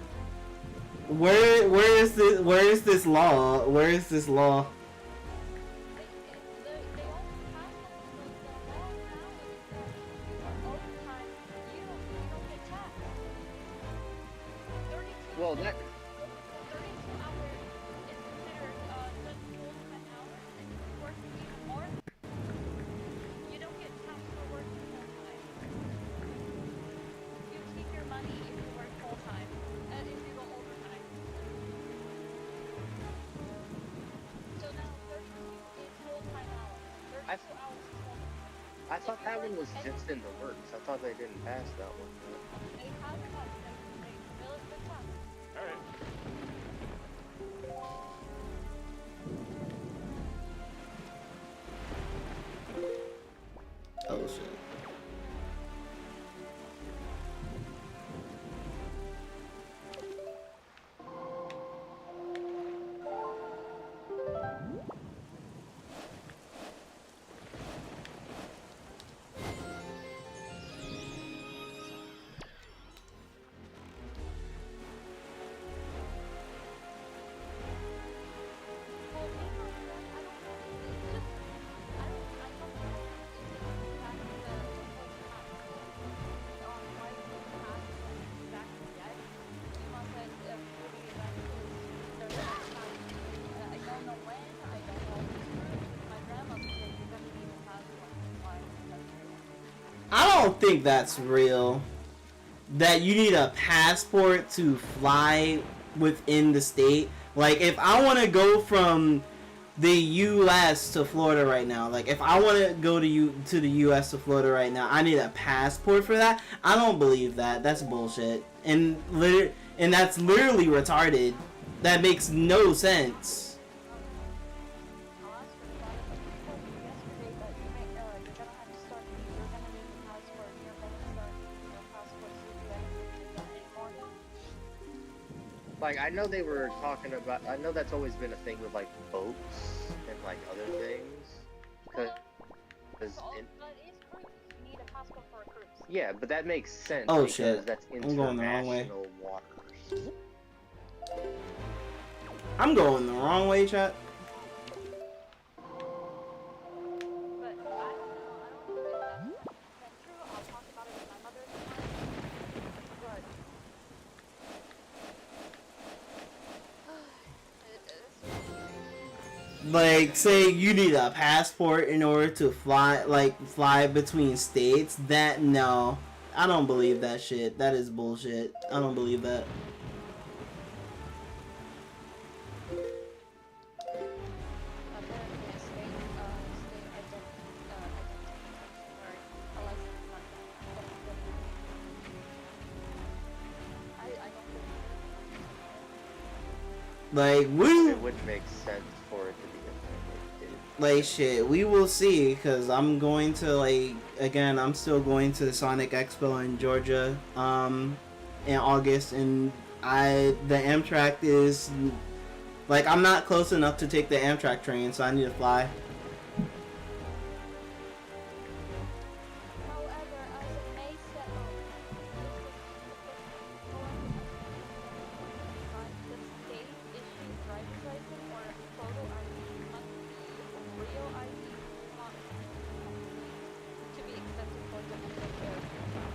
Where is this law? Where is this law? They also passed the law now is overtime, you don't get taxed. 32 well, that 32 hours is considered the full-time hours, and if you work even more, you don't get taxed for working full-time. You keep your money if you work full-time, and if you go overtime. So now 32 is full-time hours. 32 hours is full-time. I thought that one was just in the works. I thought they didn't pass that one. They have it, they will get taxed. don't think that's real. That you need a passport to fly within the state. Like, if I want to go from the U.S. to Florida right now, like if I want to go to the U.S. to Florida right now, I need a passport for that. I don't believe that. That's bullshit. And that's literally retarded. That makes no sense. I'll ask her about it, but you told me yesterday that you're gonna have to start, you're gonna need a passport, and you're gonna start using your passport so you can get anymore. Like, I know they were talking about. I know that's always been a thing with like boats and like other things. Cause But it's cruise. You need a passport for a cruise. yeah, but that makes sense Oh, because shit. that's I'm going the wrong way. international waters. I'm going the wrong way, chat. But I don't know. I don't know if that's true. I'll talk about it with my mother tomorrow. But Like, say you need a passport in order to fly between states. That, no, I don't believe that shit. That is bullshit. I don't believe that. apparently a state or a license is not I don't Like, we, It wouldn't make sense for it to be a thing. like, shit, we will see, because I'm going to, like, again, I'm still going to the Sonic Expo in Georgia, in August, and the Amtrak is, like, I'm not close enough to take the Amtrak train, so I need to fly. However, as it may set the state issued driver's license or a photo ID must be real ID, not to be accepted for domestic airfare.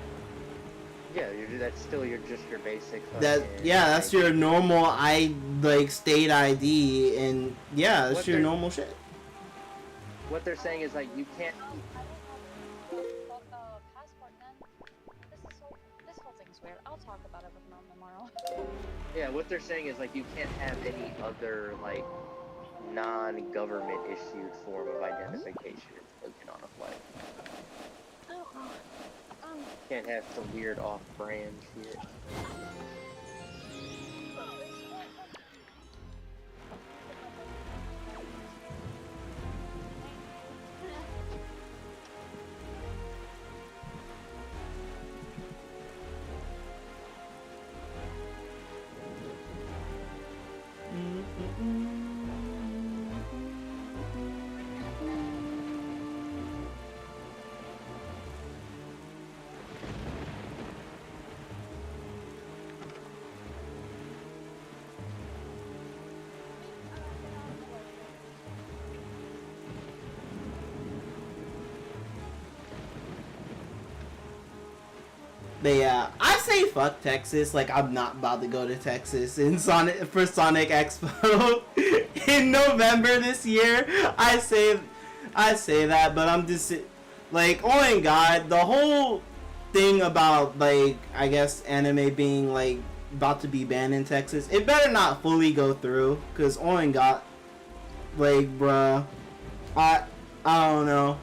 Yeah, that's still just your basic. That's your normal state ID, and yeah, that's your normal shit. What they're saying is like you can't. I don't have a passport then. This whole thing's weird. I'll talk about it with Mom tomorrow. Yeah, what they're saying is like you can't have any other like non-government issued form of identification taken on a flight. Can't have some weird off-brand shit. But yeah, I say fuck Texas. Like, I'm not about to go to Texas for Sonic Expo in November this year. I say that, but I'm just like, oh my god, the whole thing about, like, I guess anime being like about to be banned in Texas, it better not fully go through, cause oh my god, like, bruh, I don't know,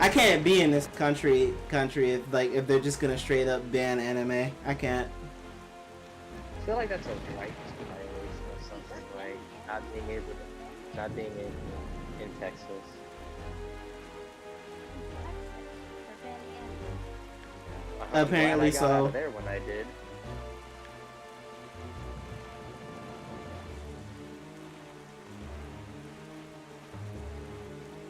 I can't be in this country if they're just gonna straight up ban anime. I can't. I feel like that's a rights violation or something, like not being in Texas. Apparently I'm glad I got out so. of there when I did.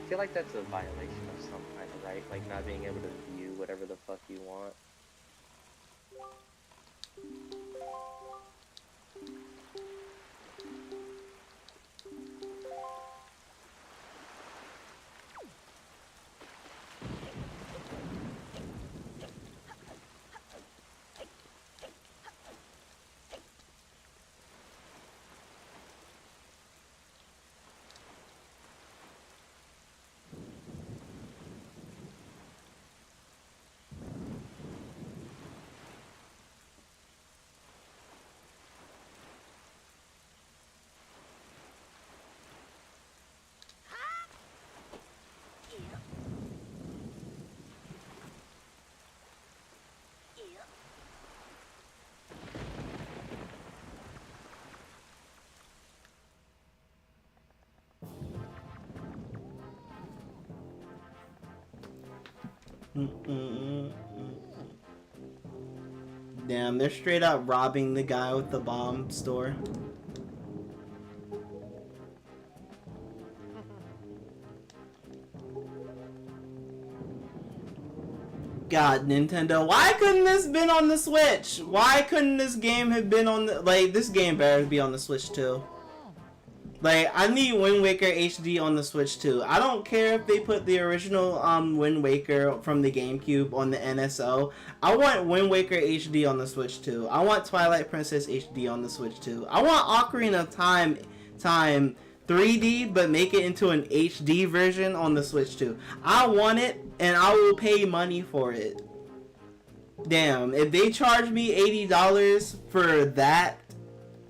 I feel like that's a violation of some kind of right, like not being able to view whatever the fuck you want. Damn, they're straight up robbing the guy with the bomb store. God, Nintendo, why couldn't this been on the Switch? Why couldn't this game have been on the, like, this game better be on the Switch too. Like, I need Wind Waker HD on the Switch too. I don't care if they put the original Wind Waker from the GameCube on the NSO. I want Wind Waker HD on the Switch too. I want Twilight Princess HD on the Switch too. I want Ocarina of Time 3D, but make it into an HD version on the Switch too. I want it, and I will pay money for it. Damn, if they charge me $80 for that,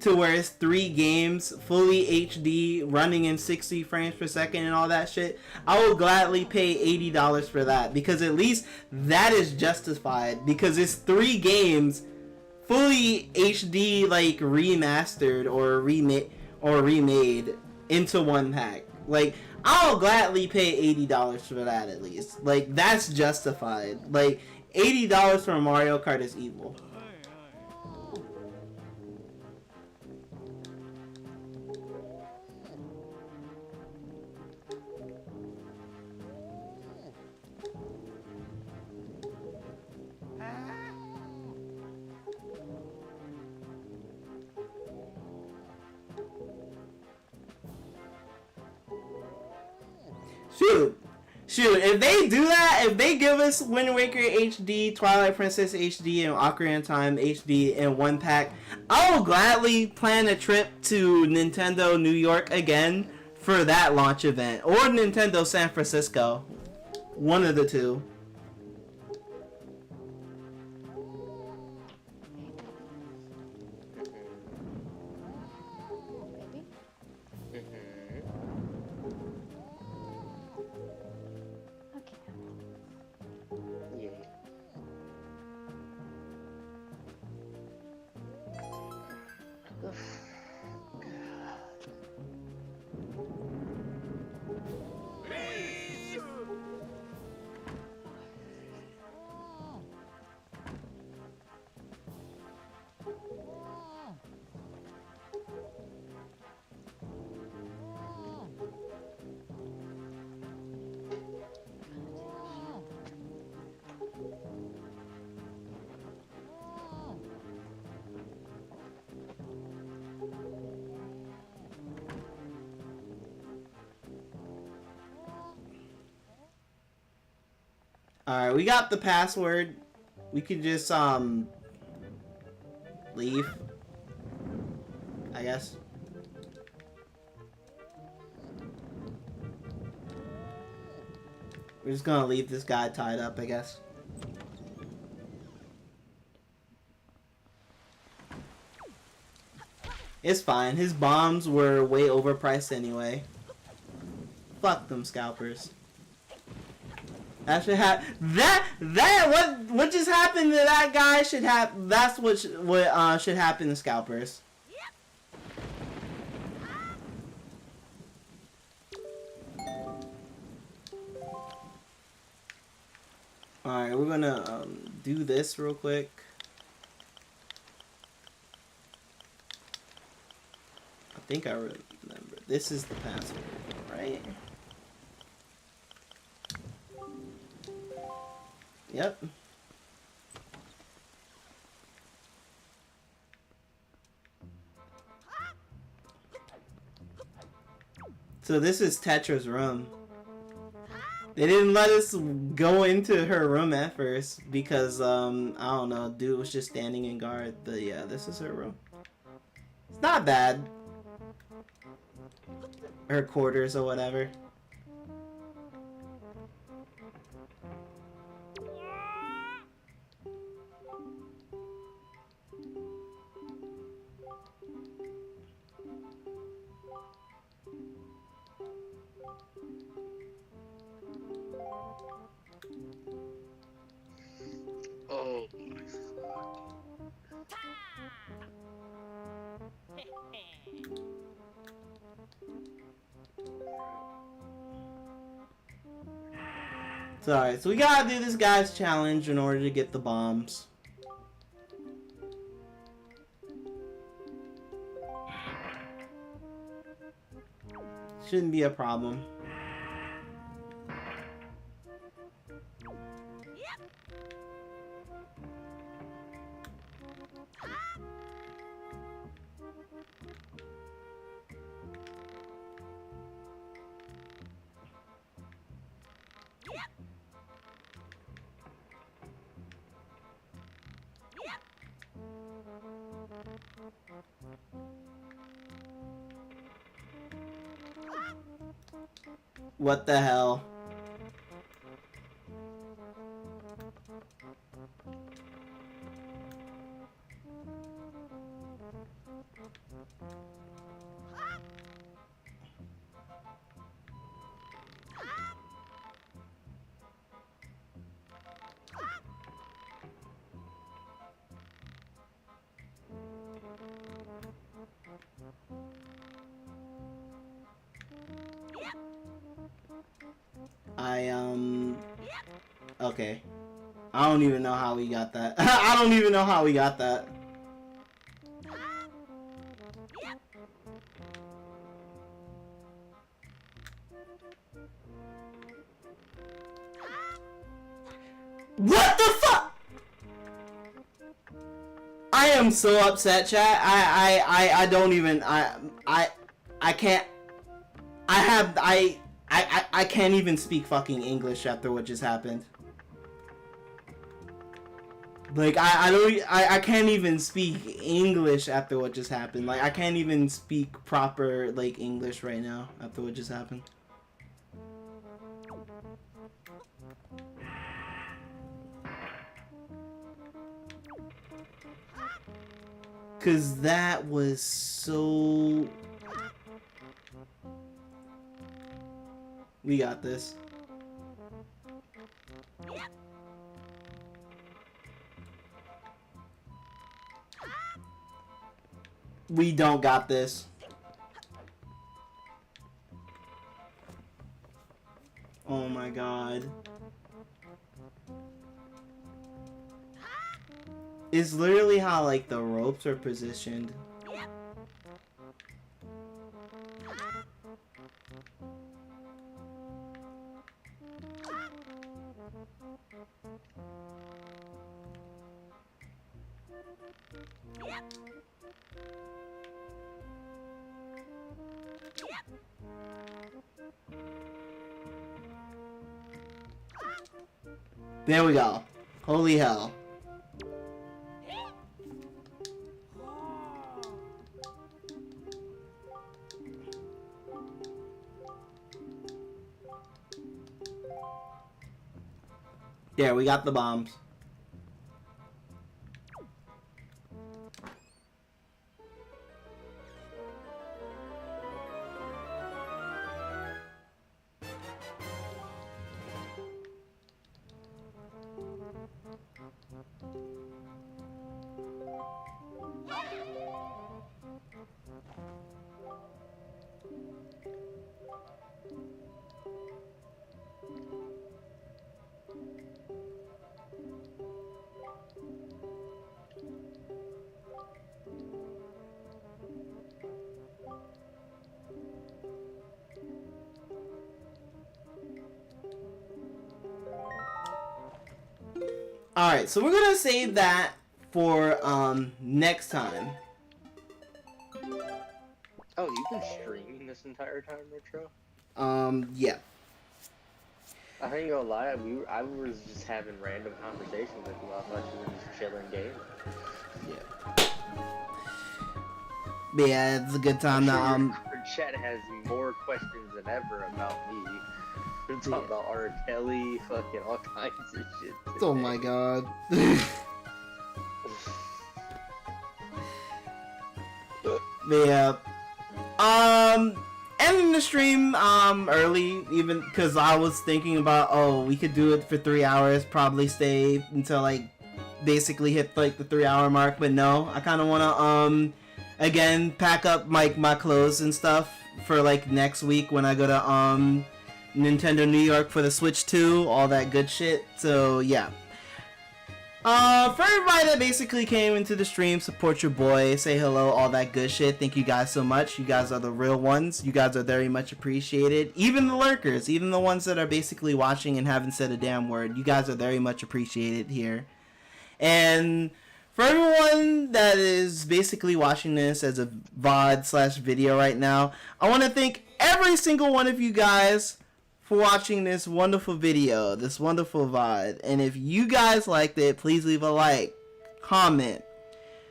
to where it's 3 games, fully HD, running in 60 frames per second and all that shit, I will gladly pay $80 for that, because at least that is justified, because it's 3 games, fully HD, like, remastered or remade into one pack. Like, I'll gladly pay $80 for that at least. Like, that's justified. Like, $80 for Mario Kart is evil. Shoot, if they do that, if they give us Wind Waker HD, Twilight Princess HD, and Ocarina of Time HD in one pack, I will gladly plan a trip to Nintendo New York again for that launch event. Or Nintendo San Francisco. One of the two. Alright, we got the password. We could just, leave. I guess. We're just gonna leave this guy tied up, I guess. It's fine. His bombs were way overpriced anyway. Fuck them scalpers. That should have what just happened to that guy should have. That's what should happen to scalpers. All right, we're gonna do this real quick. I think I remember. This is the password, right? Yep. So this is Tetra's room. They didn't let us go into her room at first because, I don't know, dude was just standing in guard. But yeah, this is her room. It's not bad. Her quarters or whatever. Oh my Alright, so we gotta do this guy's challenge in order to get the bombs. Shouldn't be a problem. What the hell? Okay. I don't even know how we got that. I don't even know how we got that. What the fuck? I am so upset, chat. I don't even, I can't, I can't even speak fucking English after what just happened. Like, I can't even speak English after what just happened. Like, I can't even speak proper, like, English right now after what just happened. Cause that was so... We got this. We don't got this. Oh my god. It's literally how, like, the ropes are positioned. There we go. Holy hell. There, we got the bombs. Alright, so we're gonna save that for next time. Oh, you've been streaming this entire time, Retro? Yeah. I ain't gonna lie, I was just having random conversations with you. I thought you were just chilling game. Yeah. But yeah, it's a good time to Your chat has more questions than ever about me. We're talking about R. Kelly, fucking all kinds of shit today. Oh my god. But yeah. Ending the stream early, even because I was thinking about, oh, we could do it for 3 hours, probably stay until like basically hit like the 3 hour mark, but no, I kind of want to again pack up my clothes and stuff for like next week when I go to Nintendo New York for the Switch 2, all that good shit. So yeah. For everybody that basically came into the stream, support your boy, say hello, all that good shit. Thank you guys so much. You guys are the real ones. You guys are very much appreciated. Even the lurkers, even the ones that are basically watching and haven't said a damn word. You guys are very much appreciated here. And for everyone that is basically watching this as a VOD/video right now, I want to thank every single one of you guys for watching this wonderful video, this wonderful VOD. And if you guys liked it, please leave a like, comment,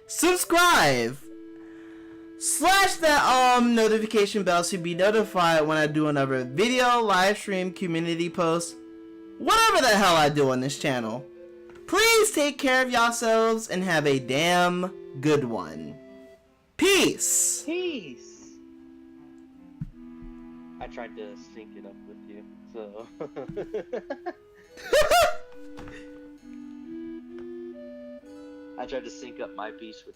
subscribe, slash that notification bell to be notified when I do another video, live stream, community post, whatever the hell I do on this channel. Please take care of yourselves and have a damn good one. Peace! Peace! I tried to sync it up with you, so... I tried to sync up my piece with